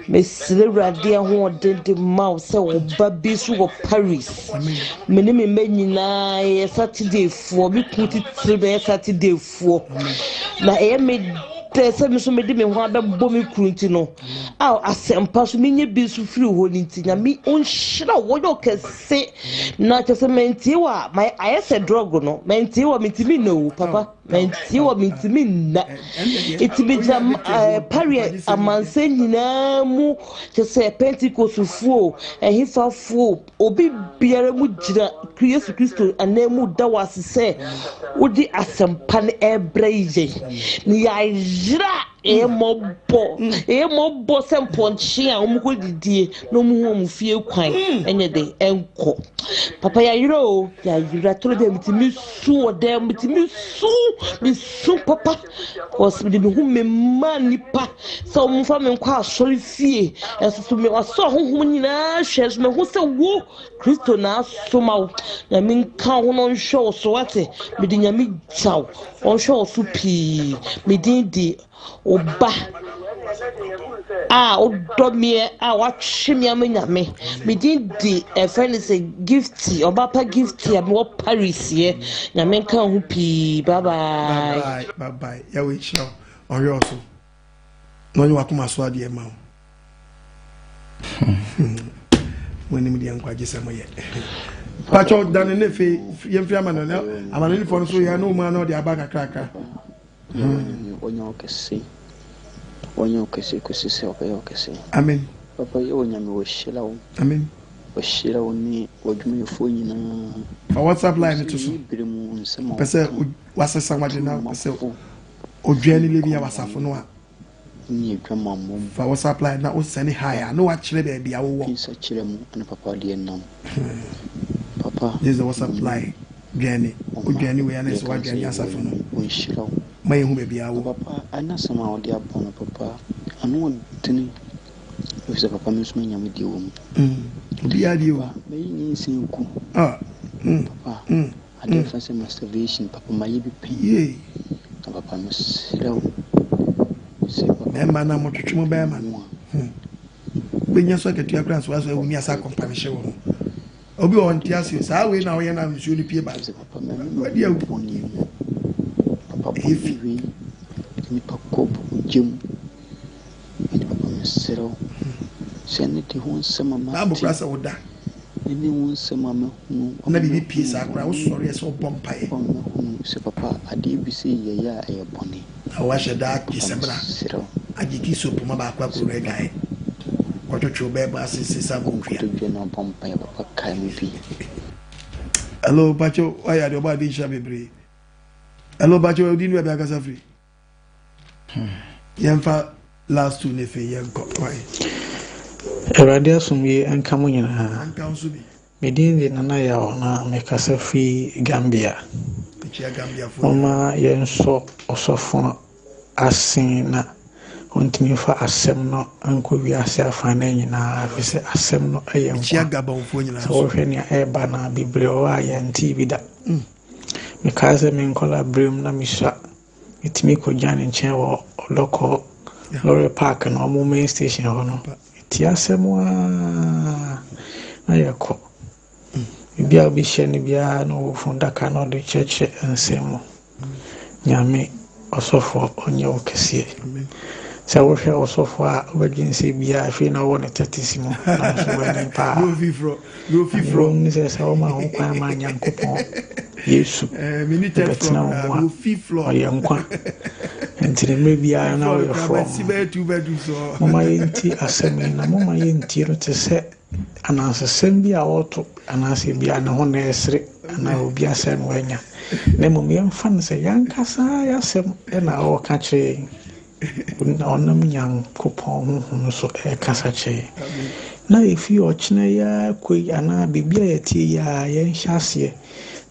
Miss Radia who did the mouse, so baby of Paris. Many men Saturday for me put it Saturday for. Now I made person so me de me ho abebo me krunti no a asempa so menye bi so firi ho ninti nya me onhira wo yo kese na kese mentie wa my ayese drug no mentie wa mitimi no papa mentie wa mitimi na itibi jam pari amanse nyina mu kese Pentecost fuo ehifafuo obi biara mu gira Yesu Kristo anemu da wasese wodi asempa ne ebraije ni ya jira emobo semponchi a omuko didie no mu ho mu fie kwan enye de enko papa ya yira toro de mitimi su ode mitimi su papa cause me hu me manipa so mu fa me nkwa asori fie eso me waso ho nyina hwe me hu se wo Kristo na asoma ya me nka ho no nhwe so ate me de nyame taw on hwe so pi me di oba odomie watchimi amenyame me di a friend is a gift oba pa gift ya me Paris ye nyame nka ho pi bye bye ya we show oyo so no you akuma so ade ma woni mi di ankwaje samo ye pacho dan ne fe yemfi amana ni fo so ya no ma no de abaka kraka onyo kesi kusise okese amen papa yo nyame wo shira wo amen wo shira wo ni odwuma fo nyina for WhatsApp line to so pese wasesa wade na pese odwane lebi ya wasafo no a ni dwama mom fa wo supply na wo send high no wa kire ba bia wo wo sa kire mu na papa de nam papa this is the supply gani o gani we na so wa gani asafo no wo shiraw mai hu ba bia wo papa ana sama wo de abon papa anu tini wo se papa me so nyam di wo mu bia di wo me ni sin ku papa ade fa se masturbation papa mai bi pi papa me shiraw na mo twetwe mo ba ma benya so ketua kran so aso ewuni asa companion wo obi on tiase sa we na wo ye na nsuo ni pie ba papa me wadi awoni papa ifi ni pakko jim papa me shiraw seneti hon sama ma na bo krasa wo da ni hon sama ma na bibi pie sa kra wo sori so bompae se papa ade bi se ye ya e boni awashe da kisebra agiki so puma ba kwa kuro egae kwatotwo be ba sisi sa konkria to na pompa ya papa kai mi bi hello bacho aya de oba di sha bebre hello bacho odi nu e ba kasa free yemfa last two ne fe yenko why Eradia sumye anka mo nyina anka nso bi medin de nana ya ona me kasa free Gambia Gambia fo mama yenso osofo asin na ontimi fa asem no anko wi ase afana nyina afise asem no ayem chia gabon fo nyina so hwene e ba na bibre o ayenti bida me kaze me nkola brim na misha itimi ko jani nchen wo loko lorry park no mo main station ho no ti asem wa ayeko bia bi sheni bia no funda kano de cheche ensemo nyame osofo onye okese sa wo hwe osofo a obedinse bia afi na wo ne tatisimo na so wani pa no fifro ni se sa o ma ho kwa ma nyankopon yesu minute from no fifro ya nkwa entire me bia na wo from mama yenti asemi na mama yenti ro te se ananse sembi a woto ananse bia na ho na esre na obi asem wanya na mo me mfan se yankasa yasem na o ka che onam nyankopon hu so e kasa che na efi o chine ya koi ana bibia yeti ya yen hyase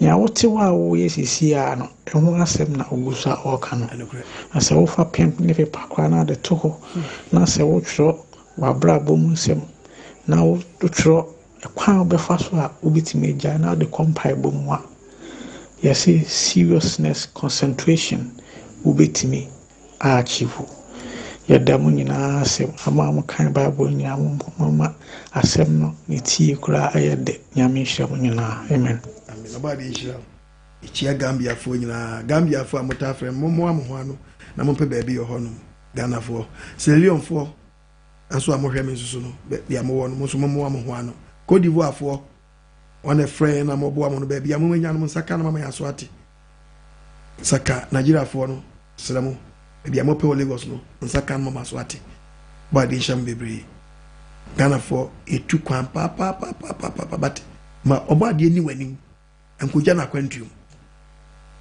ya wote wa wo yesisi a no ho asem na ogusa o ka no asa wo fa pem ne fe pakwa na de to ho na se wo tro wa bra bom sem na wo tro kwa obefa so a obitime gya na de compile bom wa yesi seriousness concentration obitime a achieve yadamu nyina asem ama am kan bible nyina mama asem no niti kura ayede nyame hwam nyina amen amen abadi hwam ichia Gambia fo nyina Gambia fo amotafre mo amho ano na mo pe ba bi yo ho no Ghana fo Sierra fo aso amohwem nsusu no bia mo wo no mo so mo amho ano Cote d'Ivoire fo one a friend na mo bo amono ba bia mo nya no saka na mama ya so ate saka Nigeria fo no selamu bia mo pe Lagos no saka na mama so ate ba de sham bebre Ghana fo etu kwan pa but ma oba de ni wani enkoja na kwantuum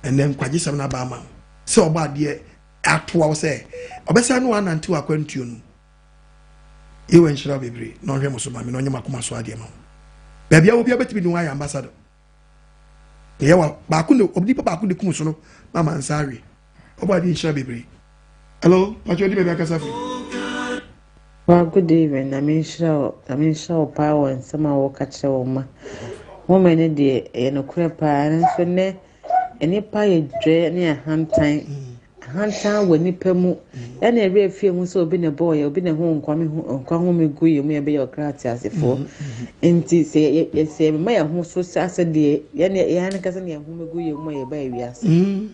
and then kwaje sam na ba ma se oba de atoa wo se obesa no ananti akwantuum you and shall be no him so mami no nyama kuma so ade ma baby a obi abetibi no wa ambassador ye wa ba ku no obi papa ku de kum so no mama ansari oba di shall be hello pacho di baby akasafi well good evening I mean show power and some work at show ma woman de e no kura pa nso ne eni pa ye dre ne hantan wani pemu na ere afie mu so obi ne boy obi ne ho nkwa ho me gu yemu ye be your krati asefo enti se ma ya ho so ase de ye ne kasa ne ho me gu yemu ye ba wiase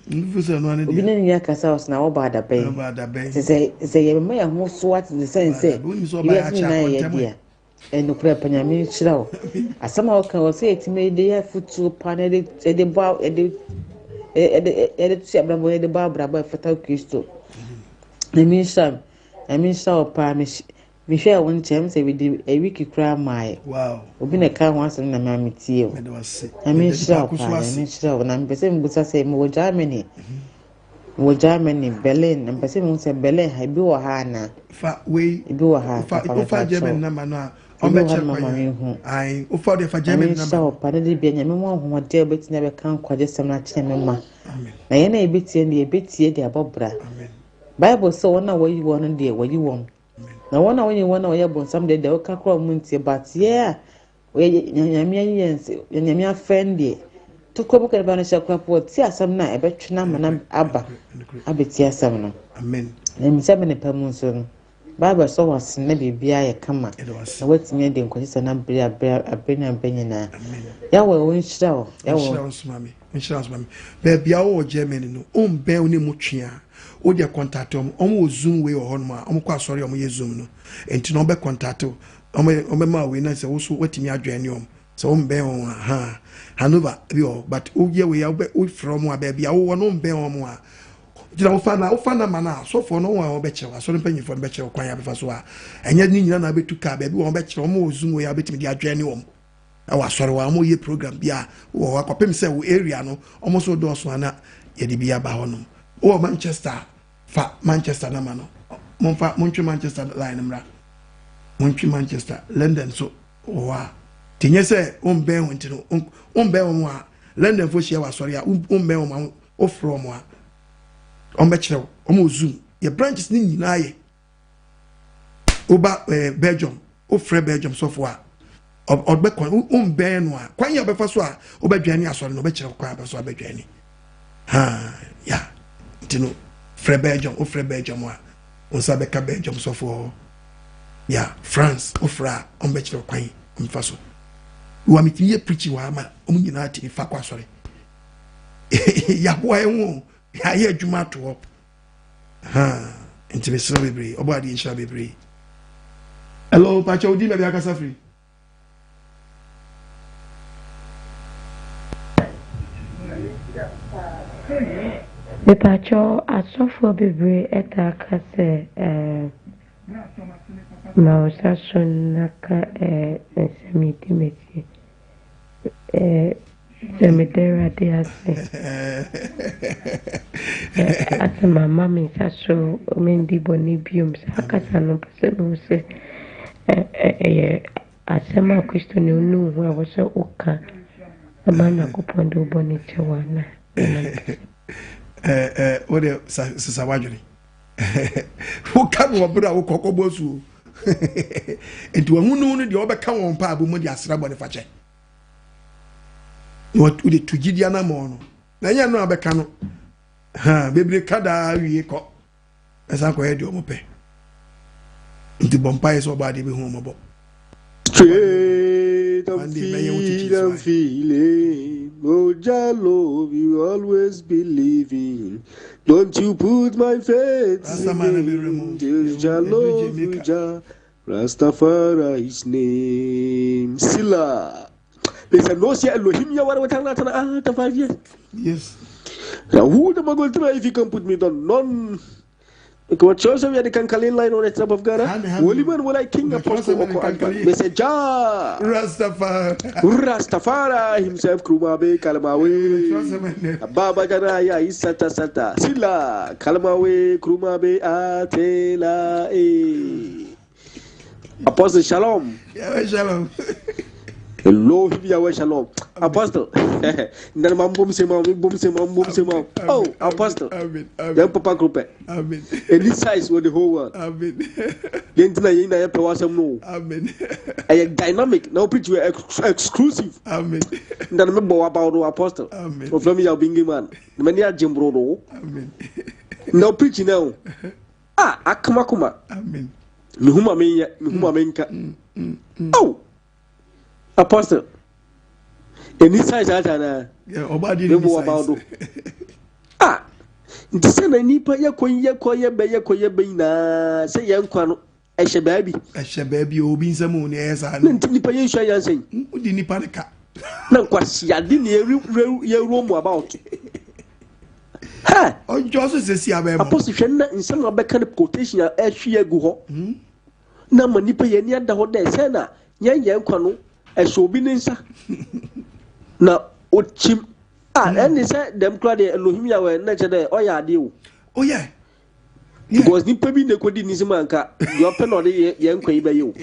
nfuso no ane de obi ne ya kasa os na wo ba da ben se ye ma ya ho so at the sense ye na ye dia eno kura panyame chirawo asama o kan o se etime de ya futu panel de ba tsi abrabo de ba abrabo fata Kristo I mean so pa me share one time say we did a wiki kra mai wow obi na ka ho asem na ma metie o I mean so na me pese mbusa say mo Germany wo Germany Berlin mpese mo se Berlin ha bi wo ha na fa we bi wo ha fa Germany na ma no on be check kwa ai o fa de fa Germany na so pa de bi nya me mo ho de betina be kan kwaje sem na kye me ma amen na ye na ebetie ne ebetie de abobra amen Bible so wona wayi won de wayi won na wona woni wona waye bon sam de o ka kro mu ntie but yeah we nyamia yense nyamia friend to ko buka ba na shakwa po ti asam na ebetwena mana aba abeti asam no amen na mi sabe ne pamu so no Bible so was na bibia ye kama na watimi de nkwese na bria abenya benyina ya we won shira o ya wo shira so mami be bia wo Germany no on be oni mutwea o de contact o zoom we o honma o kwa sorry o ye zoom no enti no be contact o ma we na se wo so watimi adwane o so on be on ha Hanover bi o but o ye we ya o from a be bia wo no be on mo a jira wo fana mana so for no one be chewa so mpanyi for be chewa kwan ya be fa so a enye ni nyina na betu ka be wo be chewa mo zoom we ya betimi di adwane wo wa sori wa mo ye program bia wo akopem se wo area no almost so do so ana ye di bia ba ho no o Manchester fa Manchester na ma no montwe Manchester line mra montwe Manchester London so wa tinye se on ben won tino on ben won a London fo shia wa sori a on ben won o from a on be kire o mo zoom ye branches ni nyina ye oba Belgium o free Belgium so fo a odbe kwan on ben no a kwan ye obefa so a obadwane asori no be kire kwan be so obadwane ha ya tino free Belgium o free Belgium a on sabe ka Belgium so fo ya France o fra on be kire kwan on fa so wa mitimi ye preaching wa ma o nyina ati fa kwa sori ya boy won ya ye adwuma to ha enti be so bebre obo adi insha bebre hello pacha odi me be akasa free the pacha asofo bebre eta kase Mausa sonaka semiti meti semitera diase ata mama mi saso mendi boni bium sakasa no pasemo se asema Kristo ni unu wa wose uka amana kupondo boni chewana what the wajuri who come obra wo kokobosu enti wonu no de obeka won pa abomu de asra bone fache what we to gidia na mo no na nya no abeka no ha bebre kada wie ko esa ko hedi omo pe enti bompa is obade be hu mo bo I'm feeling, oh Jalo, you always believing. Don't you put my faith in Jalo, Rastafari's name. Silla. They said, no, see, Elohim, you are after 5 years. Yes. Now, who am I going to try if you can put me down? None. What shows we had the Kankalin line on the top of Ghana? Woliman will I king apostle Messager Rastafari himself, Krumabe, Kalamawe, Baba Janaya, Isata Sata, Silla, Kalamawe, Krumabe, Atela, Apostle Shalom. Yeah, Shalom. Hello, Yahweh Shalom. Apostle. Then my boom say mom. Oh, Apostle. Amen. Then Papa Group. Amen. And this size for the whole world. Amen. Then tonight you have to no. Amen. I dynamic. Now preach you exclusive. Amen. Then remember about the Apostle. Amen. From me, I'll be man. The many are Jim Brodo. Amen. Now preaching now. Akuma. Amen. Mihuma menka. Oh. Apostle, any size that yeah, obadi ni size. Nti se na nipa ye be na se ye nkwa no ehye baabi obi nsam ni esa na nti nipa ye hwa yansen udi nipa ka na nkwa siade na ye room about ha onjo so se si abem Apostle hwe na nsam obeka quotation a ehwe agu ho na ma nipa ye ni ada ho da se na ye nkwa no eso bi ninsa na ochim and they said them crowd Elohimia were natural or ya deal. Oh yeah. Because the baby ne could Nizimanka, your pen or the young quay you.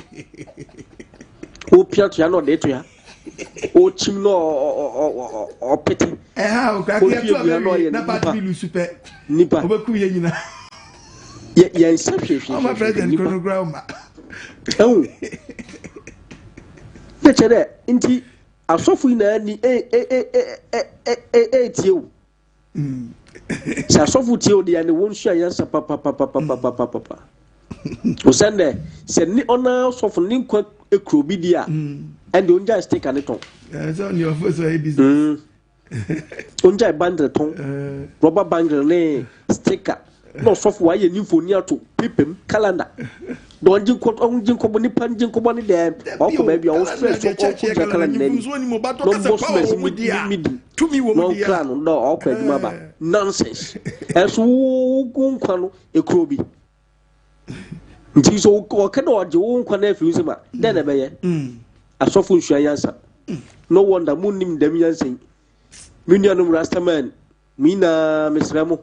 Oh, Piat, not there to ya. Oh, Chimno or Petty. How can you not super Nipa? Yes, my president, chronogram. Oh, natural, indeed. I saw for you. Sasofu tio de and won share yansa papa. O sende se ni ona sofu ni kwa ekro bi dia and onja stick an ton. Yes, on your first business. Onja bundle ton. Rubber bundle ne sticker. No sofu wa ye ni phone to pipem calendar. Don jin ko on jin ko boni pan jin ko boni dem. O ko baby o stress so ko calendar ni. No boss me to me woman no clan no o ko aduma ba. Nonsense. As who go kwano ekrobi. Nti so ko ke do oje wo nkwana afi ma den na be ye. Asofo nhua yansa. No wonder munim dem yansen. Minyanum Rastaman. Mina mesramo.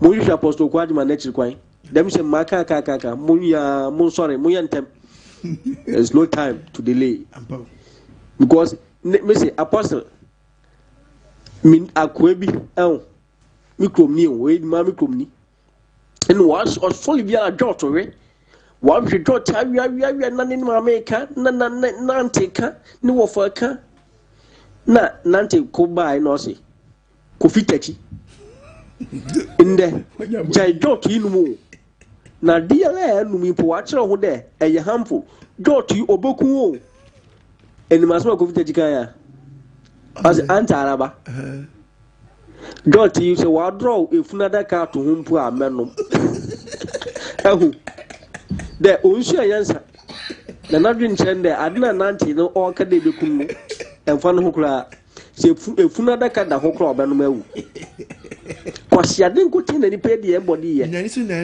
Mo yu apostle Kwadima na chirkwan. Dem say maka kaka mo sorry mo yantem. There's no time to delay. Because me say apostle min akwebi mikromni we ma mikromni and was or fully via jot we one she jot awia na ni ma meka na nanteka ni wo faka na nante ko bai no se ko fitachi inde jai jot inumu na dia la enu mi po wa kire ho de eye harmful jot yi oboku o eni masoma ko fitachi kan ya as antaraba Dot you say what draw if another car to whom poor men. The Unsia Yansa. The Nadrin Chende, Adna Nanti, no or Kadebicum, and Fan Hokla. Say if another car the Hokla Banumel. Was she didn't go in any pay the body.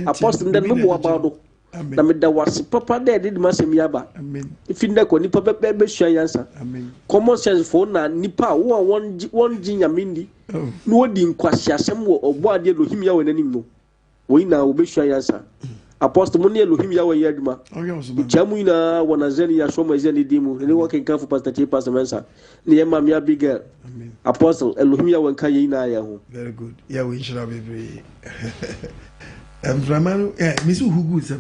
Apostle them no more about. There was Papa there did Massimiaba. If you never Nipa Baby Shayansa. Common sense for Nipa one Ginia Mindy. No din kwasi asem wo obo ade Elohim ya wenanim no we na obe Shayansa. Apostle Moni Elohim ya we aduma jamu ina wanazeni ya shoma zeni dimu ni working kan for Pastor T Pastor Mensa ni yema me bigger Apostle Elohim ya wanka ye ina ya ho. Very good. Yeah, we should have every Ramanu, Misu Hugu is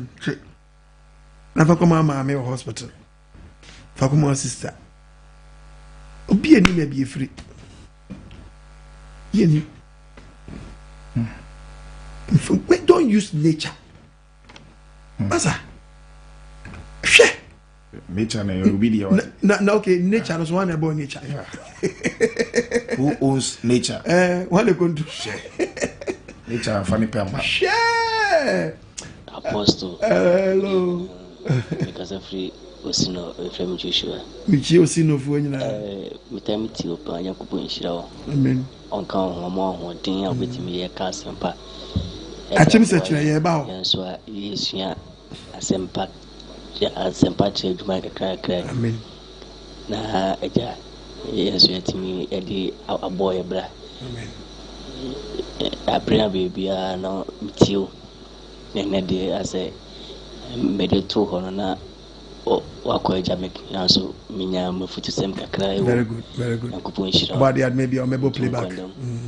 never come my hospital. Fakuma sister. Be any may be free. Yenny. Don't use nature. Masa. Share. Nature na video. No, okay, nature is one about nature. Who owns nature? What they going to share? Nature funny pamba. Share. Apostle. Hello. Because every Osino from Joshua. Which you see no for you now. Metamiti open Yakubu in Shiro. Amen. On count one thing with me a cast and pack. Actually, such a bow. And so, yes, yeah, a sempat, a sympathy to make a crack. Amen. Nah, yes, you to me, Eddie, a boy, a black. Amen. I bring a baby, no, with you. And Eddie, I say, made it to Honor. Wako Jamek, so Minya Mufu to Sem Kakra. Very good, very good. But they had maybe a mebo playback.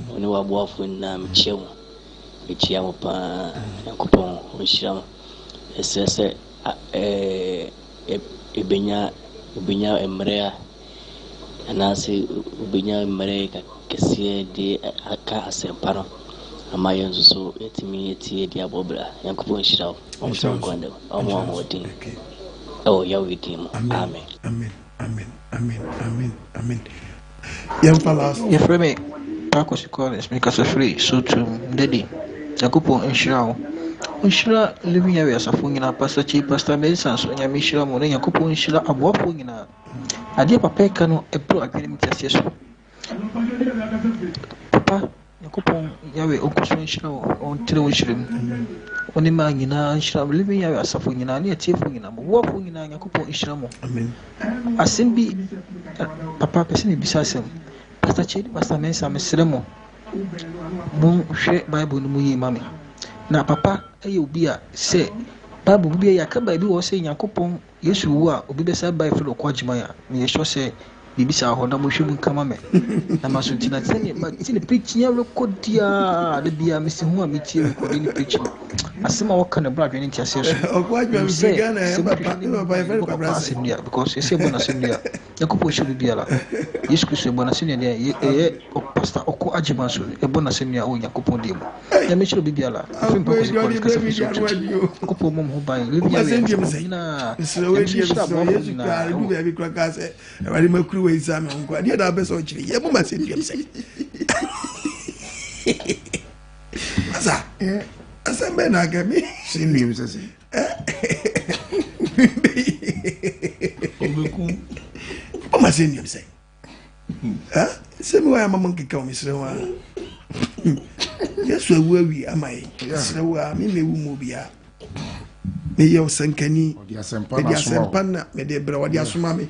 When you are wolf when Chill, which Yamopa and Coupon, which it says Ubina Emrea, and I say Ubina Emrea, Cassia de Aka Sempano. And my own so it me a diabobla, and Coupon Shell, on some condo, on one more thing. Oh, yeah, we came. Amen. Amen. Amen. Amen. Amen. Amen. Young fellas. You free me. Parkos college because of free. So to Daddy. Yakupo Inshira. Inshira living area Safungina, Pastor Chief, Pastor Mason, so Yamishira Mone, Yakupo Inshira, a Wapungina. I dear Papa Cano, a pro academic test. Papa, Yakupo Yawe Okusha on television. Only man in a shall living area Safungina, near Tifungina, Wapungina, Yakupo Ishramo. Amen. I send be Papa Pesini besides him. Pastor Chidi, Pastor Mensa, Mesremo. Mon share Bible no mu mami. Na papa aye obi a say Bible bi ya ka Bible wo say Yakopon Yesu wo a obi be say Bible flo kwagima ya. Me sure say bibi sa ho na mo hwemu kama me. Na maso tina tene ma tine preaching ya record dia de bia me si ho a me tie record ni preaching. Asema wo kana bra dwene ntia se so. Okwagima me Ghana ya papa very papa because you say bona senia. Yakopon should be ala. Yesu Kristo bona senia dia pastor oko agima so e bona senia o Yakopon dem. Ya me should be ala. Afim pa ko se ko kasa fi so. Yakopon mom ho ban. We bi ya na. Yesu ka du be bi kra se. Ewari makuru we exam nko. Dia da be so chiri. Ye mo ma se dem se. Asa. Asa me na ga me. Senium se. What am I saying? You say, same way I'm among the commies. Yes, we am I. So, me will be a me your Sankani, Media Sampana, Media Brawadia Sumami.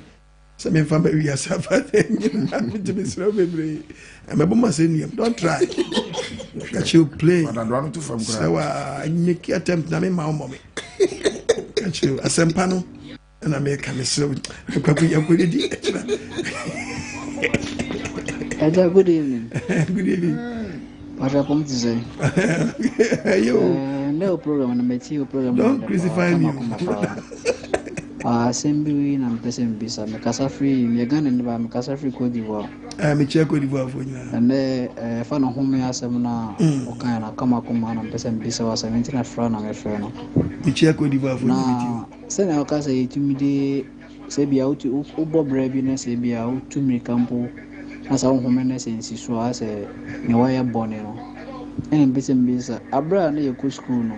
Some family has suffered to be so very. I'm a bomber saying, don't try. That you play. So, I make attempt to make my mommy. Catch you a Sampano. And I make a mistake. Good evening. Good evening. What I come to say? No program, and I met you program. Don't crucify me. Assembly and person bisa. Mikasa free. Me gan and ba Mikasa free Cote d'Ivoire. Me check Cote d'Ivoire for you. And fan home ya semna. Okay na kama kuma na person bisa wa 17 franc na me friend. Me check Cote d'Ivoire for you. Send our case intimidate. Say be out to Bob Rebina. Say be out to me campo. As our homeless in Siswa as a Newaya Bonero. And person bisa. Abra na your school no.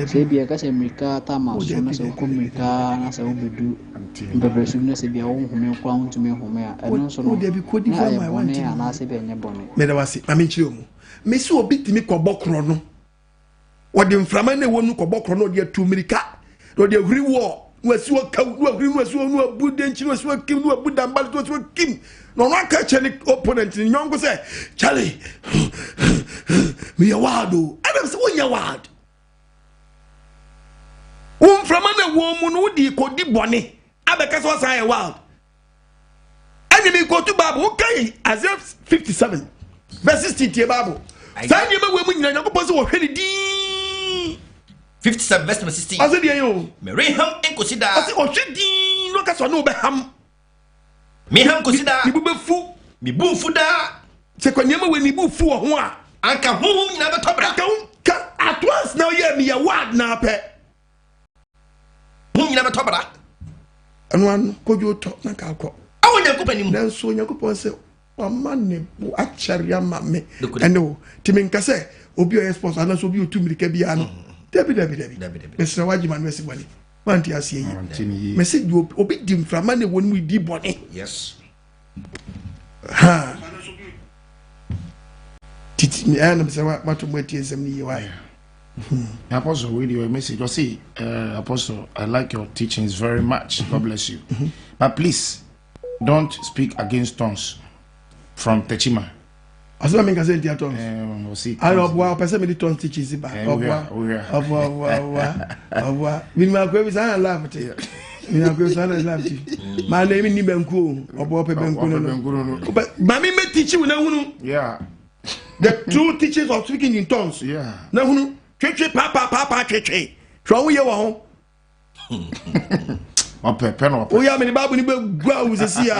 Say be a case America Tama. So na sa America na sa ubedu. Bebesu say be a home kwang to me home. And also no. There be Cote d'Ivoire my one. And I say be a bonnet. Medawasi. I mean you. Me so bit me ko bokro no. What the inflammation wonu ko bokro no dia 2 America. No the every war was so count no agree was so no good denchi was so kim no good and bad was so kim no one catch any opponent in young say Charlie we are wild I don't say when you wild from an woman who di ko di boni abeka so say wild enemy go to Bible okay Isaiah 57 verse 16 Bible say you be we nyina yakopon se wo hwede di 57 verse 16. I said, yo, Mary Ham and Cosida. I said, oh, she look at no beham. Me ham Cosida, you be fool, me boo fuda. Second year when you move for one. Anka whom never top at once now, yeah, me a word now, pet. Whom you never top that. And one could you talk Nakako? I want your company. Then so your coupon say, oh, man, actually, me. And no, Timinka say, Obi response, and also you 2 million. Debbie. Mr. Wajiman, Messi Bonnie. Manti as ye. Message you obi dim from money when we did Bonnie. Yes. Ha. Teach me, I am what to wait is a me. Why? Apostle, read your message. You see, Apostle, I like your teachings very much. God bless you. But please, don't speak against tongues from Techima. As well as I say, I love wow, person many tongues teaches it back. We may go with I laugh at you. We are going to laugh at you. My name is Nibenku, or Bob Benkuno. But Mammy may teach you now. Yeah. The 2 teachers of speaking in tongues. Yeah. Now, Papa, Chichi. Show you home. Oh, yeah, many Babu grows a sea.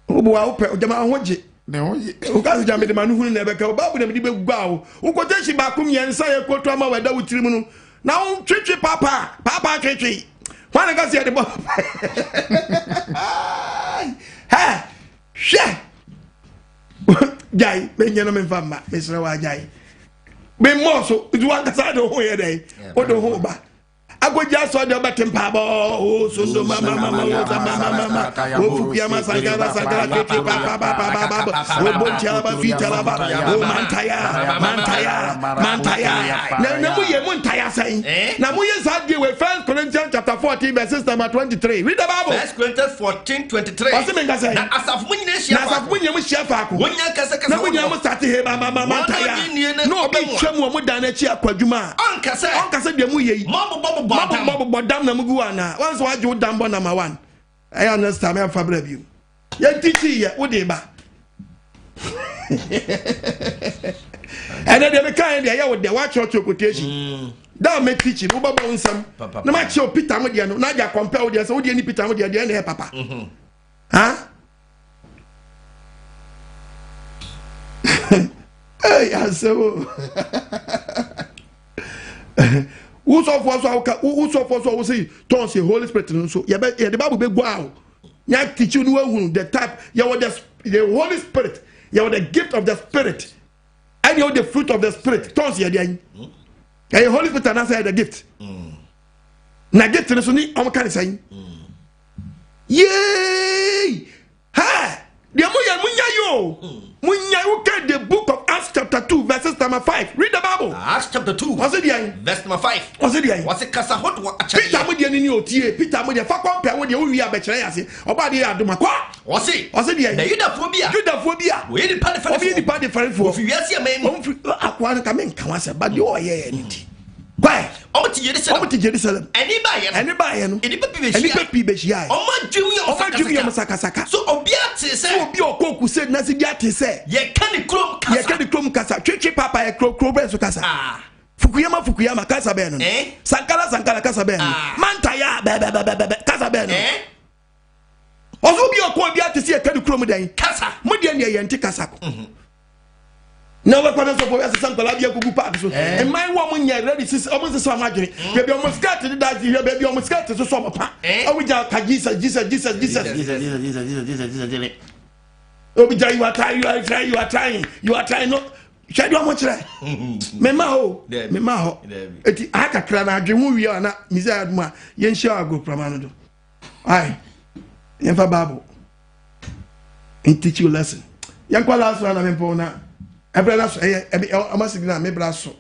Oh, wow, Jama, watch it. Ukazi jambe de manu hunu nebeka babu na mdibe gbawo ukoteshi ba kum yensa ye kwoto ama weda wutirimu no na twetwe papa twetwe wana kasi ya de bo ha she jai menye no memfama mesra wa jai be moso du wan kasa de ho ye dai o de ho ba Agoja so de batempa bo o sondo mama o fukiama sangara kete papa o boncha ba fitala ba o mantaya na mu ye muntaya sai na mu ye sa de we 1 Corinthians chapter 14 verses number 23 read the Bible 1 Corinthians 14:23 what's me nga say na asaf munyina hia na asaf munyina hia fa ko wonya kasa na munyina mu start he mantaya no obi twam wo mu dan na chi akwadwuma onkasa de mu ye Bobo dam na mugu ana once wa ju dam bo number 1 I understand me fabra bi ye titi ye wo de ba and then they can dey here with the watch your quotation that make teaching wo baba nsam na ma che o Peter mo de no na ja compare wo de so wo de ni Peter mo de na he papa ha hey aso who so for so say don't say Holy Spirit so the Bible be go out ya teach you no the type you the Holy Spirit you the gift of the Spirit and you the fruit of the Spirit don't say the Holy Spirit and say the gift na gift so ni am kan say yay ha the munya yo the book of Acts chapter 2 verses number 5 read the Bible Acts chapter 2 what's it there verse number 5 what's it there what's it kasa hot wa acha Peter mo de ni otie Peter mo de fa kwampa wo de wi abekere yase oba de adoma kwa what's it there the Judaphobia we the part different for if you see a man akwa ka men kan wase ba de o ye ni ti why omo ti Jerusalem anybody no enipa be shia omo dwumi sakasaka so obi ate se obi okoku se na se di ate se ye ka ni krom kasa twetwe papa ye kro benso kasa Fukuyama kasa be no Sankara kasa be no Mantaya be kasa be no ozo bi obi ate se ye ka ni krom den kasa mo de ne ye nti kasa ko na wa kwana so for ya Sankara bi akugu park so e man wo mo nya ready sis o mo se so amadwene baby o mo skirt de that here baby o mo skirt so so mo pa o we ja ka Jesus o bi ja you are trying no shadu mo kire mema ho eti aka kra na adwemu wi na misa aduma ye nhia ago prama no do ai yen fa Bible and teach you lesson yan kwa last one na me po na ebrela so amasigna me bra so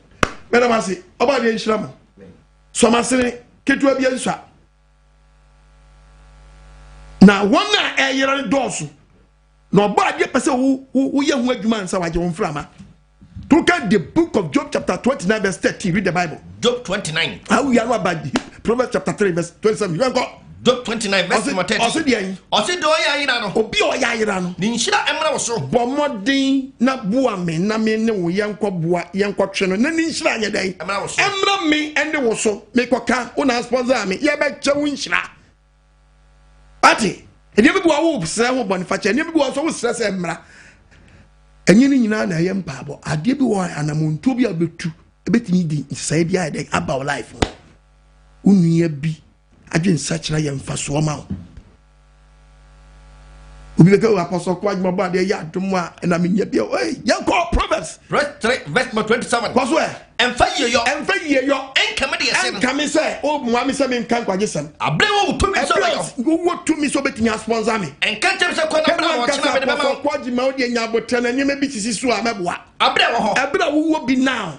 me na masi oba de nhira mo so masene ketua bia nswa na wona eyira ni dosu na oba de pese wo ye hu adwuma nsa waje won frama. Look at the book of Job chapter 29 verse 30. Read the Bible. Job 29. How we are about Proverbs chapter 3 verse 27. You go. Job 29 verse 30. Ose do ya yira no. Obi o ya yira no. Ni nhira emra wo so. Bomodin na bua me na me ne wo yenko boa yenko twe no. Na ni nhira anye dan. Emra wo so. Emra me ende wo so. Me koka una sponsor me. Ye be che wo nhira. Ati. Eni bi bua wo sra ho boniface. Eni bi bua so wo sra se emra. Enyi ni nyina na yem paabo ade bi wo anamonto bi abetu ebetimi di nsai bi ade about life unuya bi adwen sachira yem faso ma obi be ka apostle kwa adwuma ba de ya adom a na menya bi yan ko Proverbs verse 3 verse 27 kwaso emfa ye yo enkame de yesi enkame se o mo ami se me nkan kwaje sam abre wo tumi so ba yo wo tumi so betimi sponsor me enka chem se ko na bra wo china be de ma kwaje ma o de nya botre na nyeme bi sisi so a meboa abre wo bi now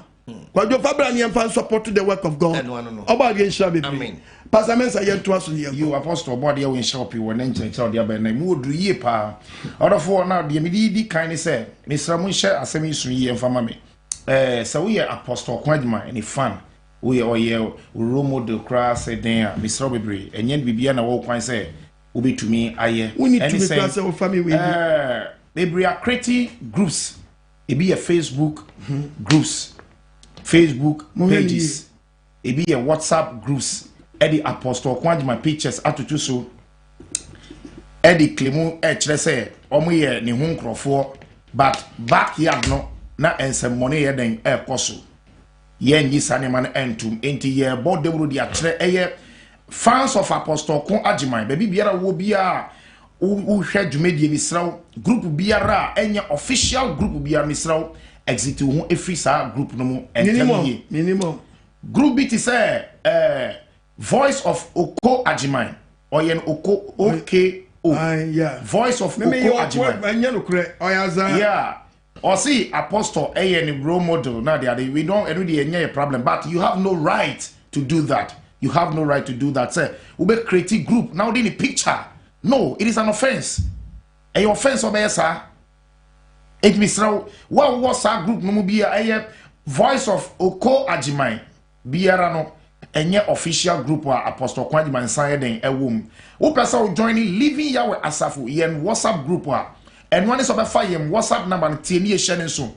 kwajo fabra ni emfa support the work of God oba de nsha be amen Pastor Mensa yentu aso ye you apostle body we shop you won nchen che ode aba na mu odu yie pa odofo na de me di kan ni se mesra mu hye asem isu yie mfama me so we apostle kwadima any fan we oye role model class den mesra bebre enye bibia na wo kwan se obetumi aye any say we family we bebre creative groups e be a Facebook groups Facebook pages e be a WhatsApp groups Eddie Apostle Kwanjima pictures atutu so Eddie Klemu kire say omo ye ne hu nkrofo but backyard no na ensem money ye den koso ye nyi sane man entum enti ye bodewro dia kire eye fans of Apostle Kwanjima baby biara wo bia wo hwe dwumedie misraw group biara enye official group biara misraw exit hu efri sa group no mu minimum group bit say Voice of Oko Ajiman or yen Oko OKO. Yeah. Voice of Oko Ajiman. Yeah. Or see Apostle any role model. Now we don't any problem, but you have no right to do that. You have no right to do that. Say, we be creative group now. In the picture, no, it is an offense. A offense obey sir. It means now what was our group no be a Voice of Oko Ajiman. Biara no enye official group wa Apostle Kwanjiman Nsanye den ewom. Wo pesa o join Living Yahweh Asafo yen WhatsApp group wa. And one is over fire WhatsApp number TNE sharing so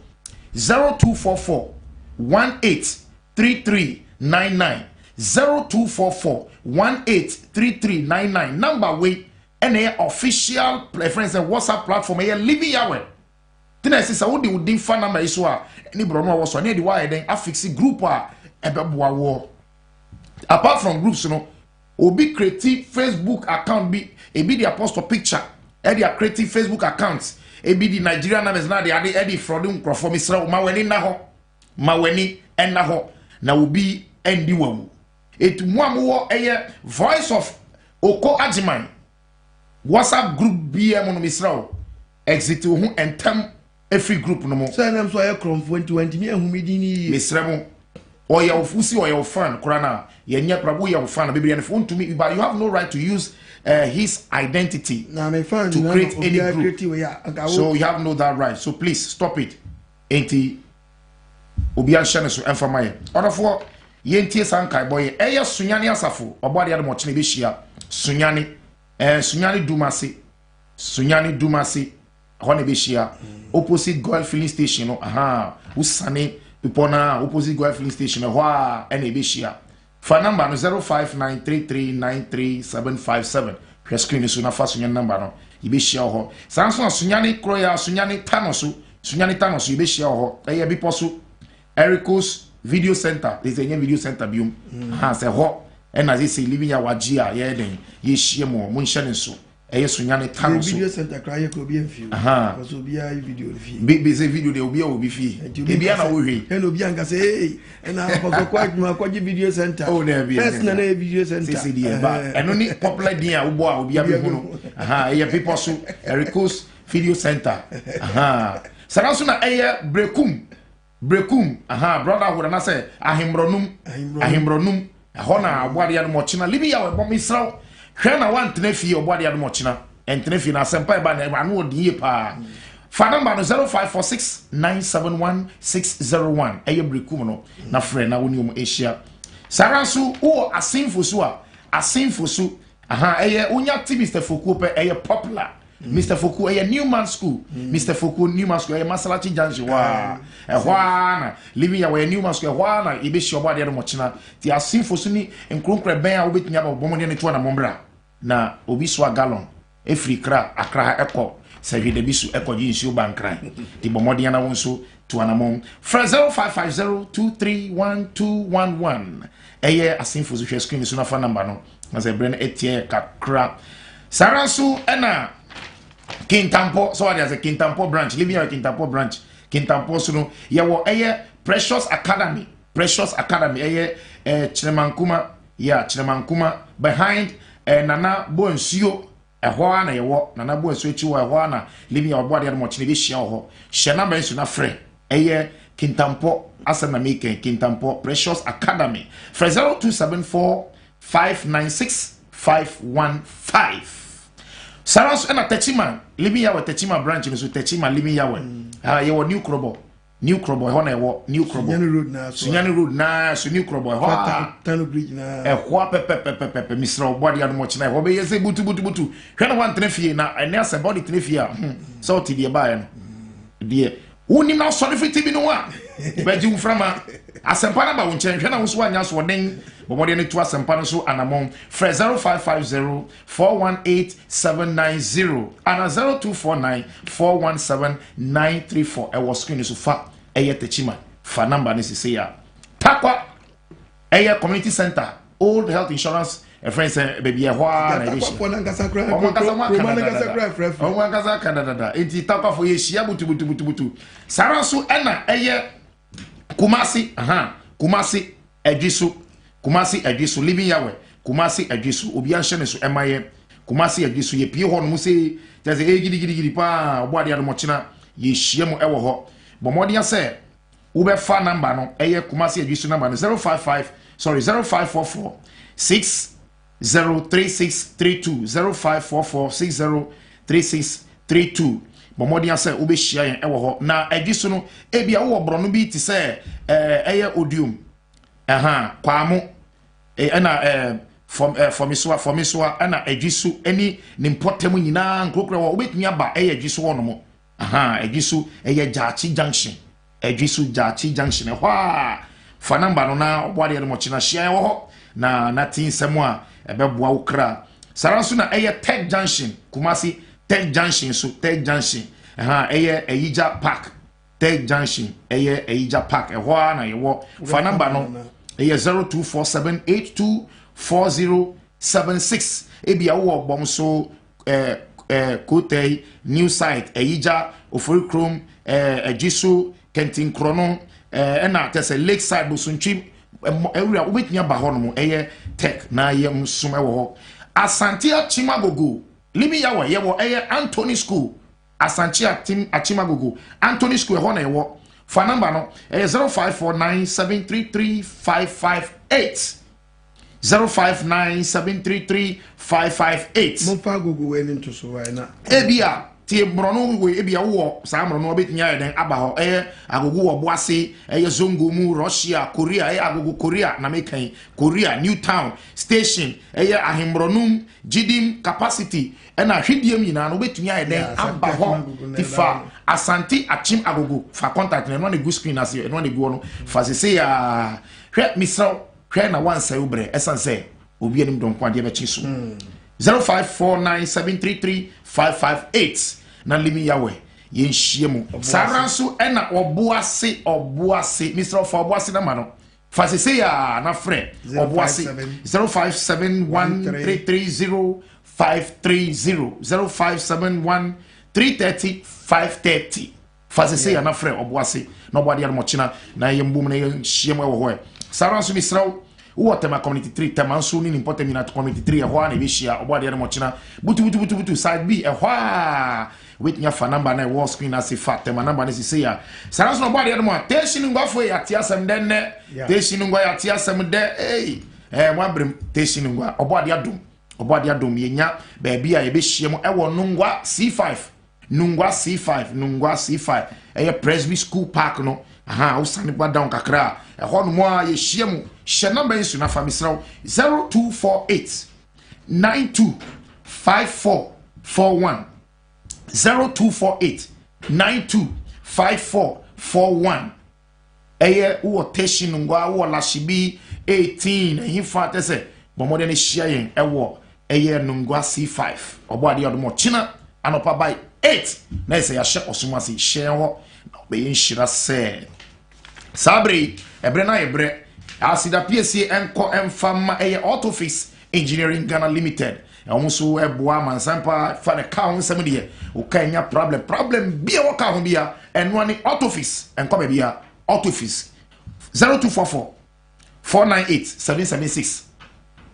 0244 183399 0244 183399 number way and official preference and WhatsApp platform here Living Yahweh. Then I say what the fan number is so any brono was on the why then affix group wa ebeboa wo. Apart from groups, you know, obi creative Facebook account be the Apostle picture. Eddie a creative Facebook accounts. Ebi the Nigerian numbers now they are the Eddie frauding crofom Israel. Maweni na ho. Maweni en na ho. Na ubi endi wamu. It mwamu eye Voice of Oko Ajiman. WhatsApp group BM on Israel. Exit hu entem every group no mo. So I'm so I crom 2020 me humidini. Misremo. Or your fusi or your fan, Korana, Yenya Prabu, your fan, baby, and phone to me, but you have no right to use his identity to create any group. So you have no that right. So please stop it. Enti Obian Shanesu and Famaye. Order for Yenti Sankai boy, Eya Sunyani Asafo, or body at Mochini Bishia, Sunyani, Sunyani Dumasi, Honebishia, opposite Goil Filling Station, Usane. Upona opposite Goa filling station wa NABishia. Phone number no 0593393757. Hwe screen so na fa sunya number no. Ibishia ho. Sanso sunyani kroya sunyani tanoso ibishia ho. Eye biposo Ericos Video Center. This is a video center bium. Ha se ho. And as they say living ya wajia ye den ye hie mo nhye so. Eye sunyani tanoso. Video center cry ko bi enfi. Because obi a video fi. Be say video dey obi fi. Ebi na wo hwe. Hello obi anka say and Apostle Kwajima video center. Oh na bi. First na video center. See the ba. Eno ni popular din a wo bo a obi a be hu no. Eye people so Ericos Video Center. Saraso na eye Brekum. Brotherhood na say Ahimronum. Ho na abwade ya no mochina libi ya we bom Israel. Hwe na wan tenefie obwade ya no mochina. Tenefie na sempa ba na anu odi pa. Phone number no 0546971601. Eye Brekum no na frɛ na woni um Asia. Saraso wo asinfo so eye unya ti Mr. Foku pe eye popular. Mr. Foku eye Newman School. Mr. Foku Newman School eye Masalachi Janji wa. Na living ya we Newman School na ibeshi obade no mochina. Ti asinfo so ni nkronkra ben a obetnya ba bomone ne to na mombra. Na obi so gallon efri kra akra ekọ se hwede bisu ekọ jinsu bankran. Ti bomode na wonso to anamon. 0550231211. Eye asinfo so hwe screen so na phone number no. As a brain etie kakra. Sarasu ena Kintampo, so there's a Kintampo branch, living at Kintampo branch. Kintampo so ya wo eye Precious Academy, eye Chinemankuma behind Nana Bonsio ehwa na yewo Nana Bonsio echi wo ehwa na living your body mo chine bi hia ho. Shena ben so na frɛ eye Kintampo asana make Kintampo Precious Academy. 0274596515. Saras and a Techima, living our Techima branch in Techima, living Yawe. You New Crobo, Honey, New Crobo, Sunyani Road, so New Crobo, Tano Bridge, a whopper, Mr. Body and Mochina, Hobby is a butu. Kind of one Tenefia now, and there's a body Tenefia. Salty dear Bayan, dear. Wouldn't now sorry for Tibinoa, but you from a Sampana won't change. I was one else one thing. But any to us and Panaso and among 0550-418-790 and 0249-417-934. I was screening so far. Eye Techima. For number is say Takwa Eye Community Center. Old Health Insurance. A friend said, baby, a while. It's Takwa for Yeshia butu. Sarasu Anna Eye Kumasi. Kumasi Edisu living Yahweh. Kumasi Adwisu obi anhye ne so emaye Kumasi Adwisu ye pie ho no se just gidi pa obo ade mo china ye hie mu ewo ho bomodi ya se wo be fa number no eye Kumasi Adwisu number no 0544 603632 0544603632 bomodi ya se wo be hia yen ewo ho na Adwisu no ebia wo bro no bi ti se eye odium kwamu ena for ana Adwisu eni nimpotem nyina nkrokro wo obetumi aba Adwisu wo no mo Adwisu Jachi Junction Adwisu Jachi Junction hwa fa number no na obwade no mo china hia wo ho na tinsemo a ebeboa wo kra saranso na Tech Junction Kumasi Tech Junction so Tech Junction Eyija Park Tech Junction Eyija Park hwa na yewo fa number no 0247824076 ebia wo bom so Kotei new site Eyija Ofori Chrome Adwisu Kentin Krono na tese Lakeside Bosuntwi ewura obetnya ba ho no Tech na yem som ewo ho Asante Achimagogo libi yawo yewo Anthony School Asante Achimagogo Anthony School ho na yewo fa number no 0549733558 0597335558 Mofa gogo we into so why na ebia tie brono we ebia wo sa brono obetnya yeden aba ho agogo wo boase zongo mu Russia Korea agogo Korea na mekan Korea Newtown station ahimbronum gidim capacity na hwediem nyina no obetnya yeden aba ho tifa Asante Achim agogo fa contact na no na go screen as no na go no fa se ya hwe misra hwe na wansa ubre esanse obi anim don kwade be chiso 0549733558 na limi yawe yenhie mu saranso na oboase Mr. of oboase na mano fa se ya na frɛ oboase 0571330530 0571330530 fa se ya na frɛ oboase na obade ya mo china na yembum na yenhie mu wo ho saranso Mr. Tema community 3 tema so ni important mina community 3 ehwa na beshia obade ya mo china butu side B ehwa wait nya fa number na wall screen as fa tema number na se ya saranso no obade ya mo attention ngwafo ya tiasem den ne attention ngwa ya tiasem de mo abrem attention ngwa obade ya dum yenya ba bia ye beshia mo ewo nungwa C5 nungwa C5 Presby School Park no usani ba down kakra ho no mo a ye hie mu hye number insu na fa misraw 0248 925441 0248 925441 wo teshin ngwa wo lashibi 18 hifa tese bomode ne hia yen ewo nungwa C5 obade yodo china anopa by 8 na ese ya hye osumasi hye ho be nshira se Sabre ebre na ebre asida PSC enko emfama Autofix Engineering Ghana Limited omuso eboa mansampa fa ne ka ho sem de o kanya problem bia wo ka ho bia eno ani Autofix enko be bia Autofix 0244 498 776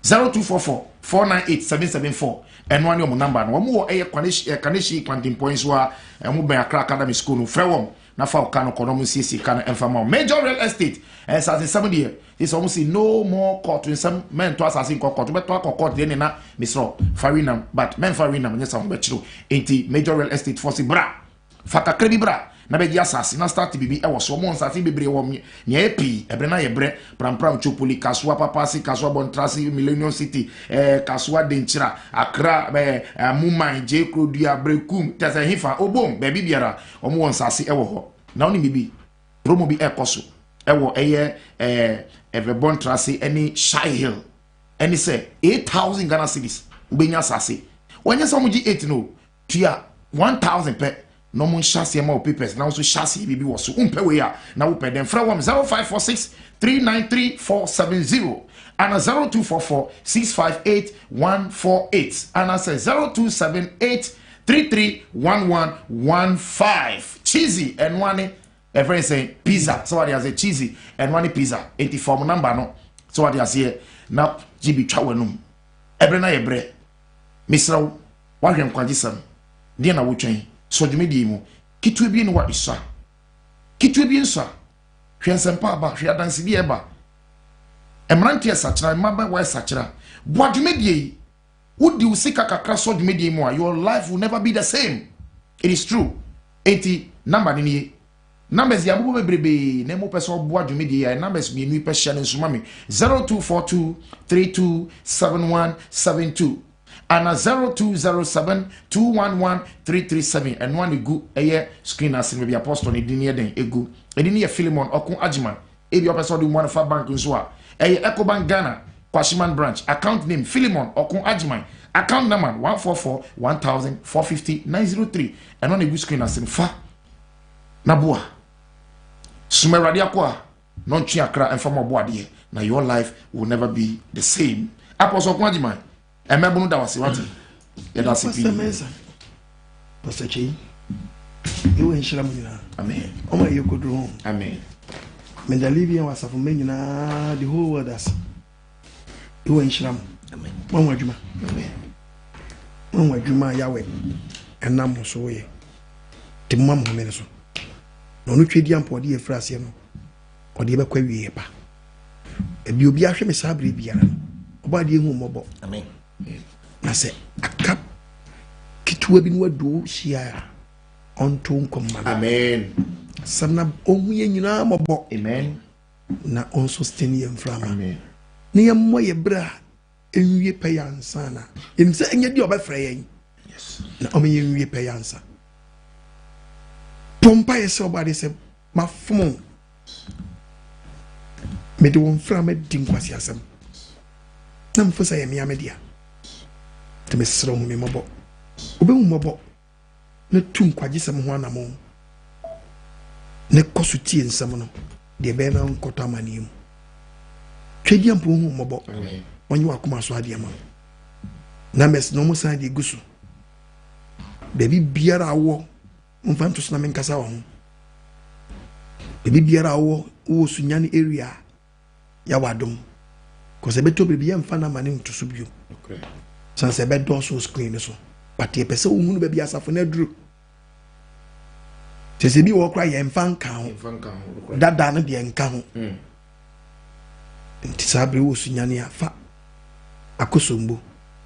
0244 498 774 eno ani o number no mo wo Kaneshi Quantum Points wa mo ben Accra Academy School no frewom na fa okano kono sisi kana enfama Major Real Estate as some year this almost no more court in some men to assassin court but to court dey na misro farina but men farina nyesa ho bechiro enti Major Real Estate force bra faka krebi bra na be assassin na start bibi e wo so mo assassin bebre wo nya epi ebre na yebre pram chopoli kaswa papasi kaswa bontrasi Millennium City kaswa denchira Accra Mumai je Krodia Brekum tese hifa obom be bibiara omo won assassin e wo ho na oni bibi promo bi ekoso e wo every bontrasi any Shy Hill any say 8,000 Ghana cedis ubenya assassin wanya so mo gi 8 no tia 1,000 per no mun chassis ma papers na so chassis bibi wo so umpe we ya na wo pe dem fra wam 0546 393 and 0244 658 148 and I say 0278 331115 cheesy and one every say pizza so what they say cheesy and one pizza 84 number no so what they say now jibi twa wanum ebre na yebre misraw wa hwem kwagisam de na wotwen so dwumedi mu kitu bi ne wa isa kitu bi nsa hwensempa ba hweadanse bi eba emrante esachira maba wa esachira boadwumedi wodi usika kakra so dwumedi mu your life will never be the same. It is true. 80 number ni numbers ya bubu bebrebe na mo pese obo adwumedi ya numbers mi nu pese ne nsoma me 0242327172 and 0207211337 and one go eye screen as maybe apostle ni dini eden egu edini ye Philemon okun Ajiman ebi opese do mo fa bank nso a eye Ecobank Ghana Kwashiman branch account name Philemon okun Ajiman account number 144,450,903 and on the good screen as in fa nabua sumeradi akwa non chi akra and from aboade na your life will never be the same. Apostle Kwajiman emebunu da wase wati ya da sipi Pastor Chi you en shira munina amen oma yokodro amen mendalivia wasafu menyina the whole world as you en shira amen mwa adwuma amen mwa adwuma yawe enam so ye timma mo me so no no twedi ampo de efrase no ode be kwa wie ba ebi obi ahwe me sabre biara no oba de hu mobo amen na se akap kitu bi no adu hia onto nkomma amen samna ohu ye nyina mobo amen na on sustain ye mframa amen ne ye moye bra enwie peyansa na imse enye di obefra yen yes na o me enwie peyansa pompa ye se obade se mafom me de won fra me di nkwasi asem na mfosa ye me amedia te me sro mu me mobo obehu mobo na tum kwagisem ho anamo ne kosuti ensem no de be na nkota manim twedi ampo hu mobo amen onye wakoma so ade ma na mes no musan de gusu bebi biara awo mfanto so na menkasa wo bebi biara awo wo sunyane area ya wadom ko se beto bebi ya mfa na mane ntuso bio okay san se be do so screen so but ye pese wo hunu bebi asafo na duru se bi wo kra ye mfa nka ho dada no de nka ho nti sabre wo sunyane afa akosombo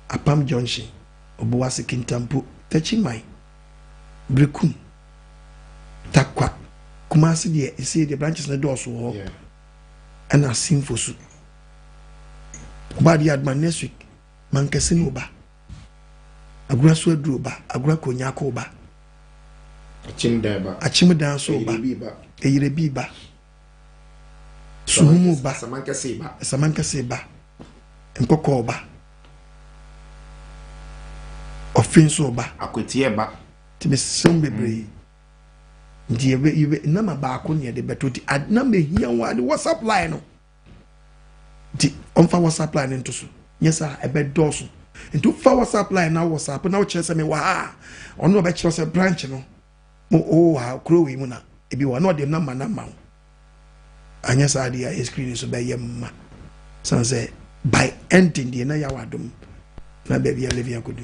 apam junction obuwase kintampo tachimai brekum takwa kumasi de ese de branches na do so ho and asim fosu obadi adman next week mankese no ba agura so aduro ba agura konya ko ba achim da so ba eyire bi ba suhumu ba samankase ba nkoko ba offense ba akwetie ba timi sem bebre ndiye be na ma ba ko ne de betoti na me hia wa de WhatsApp line no di on fa WhatsApp line nto so nyesa e be doso nto fa WhatsApp line na WhatsApp na o chese me wa ono o be chese branch no o ha kro wi mu na ebi wa no de na ma anyesa dia e screen so be yemma sanse by ending the na ya wadom na baby Olivia could do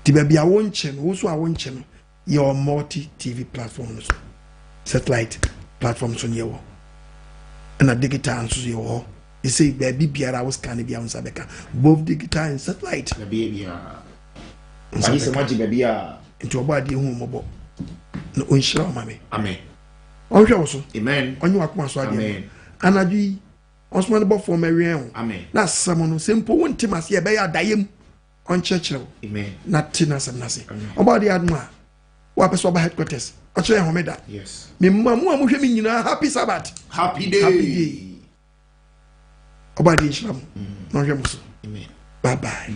ti baby a wonche no so a wonche no your multi TV platforms satellite platforms on your and a digital so your you say baby biara was can be on sabeka both digital and satellite baby I say maji baby into obadi hu mobo no onshira mame amen onhwe so amen onye wakoma so ade amen anadwi osman bo for marian amen na samono simple wonte mase e be ya dayem on churchill amen na tina samnase obadi adma wa peso ba headquarters o chere homeda yes me mamu amuhwe mi nyina happy sabbath happy day obadi islam no hwe muso amen bye bye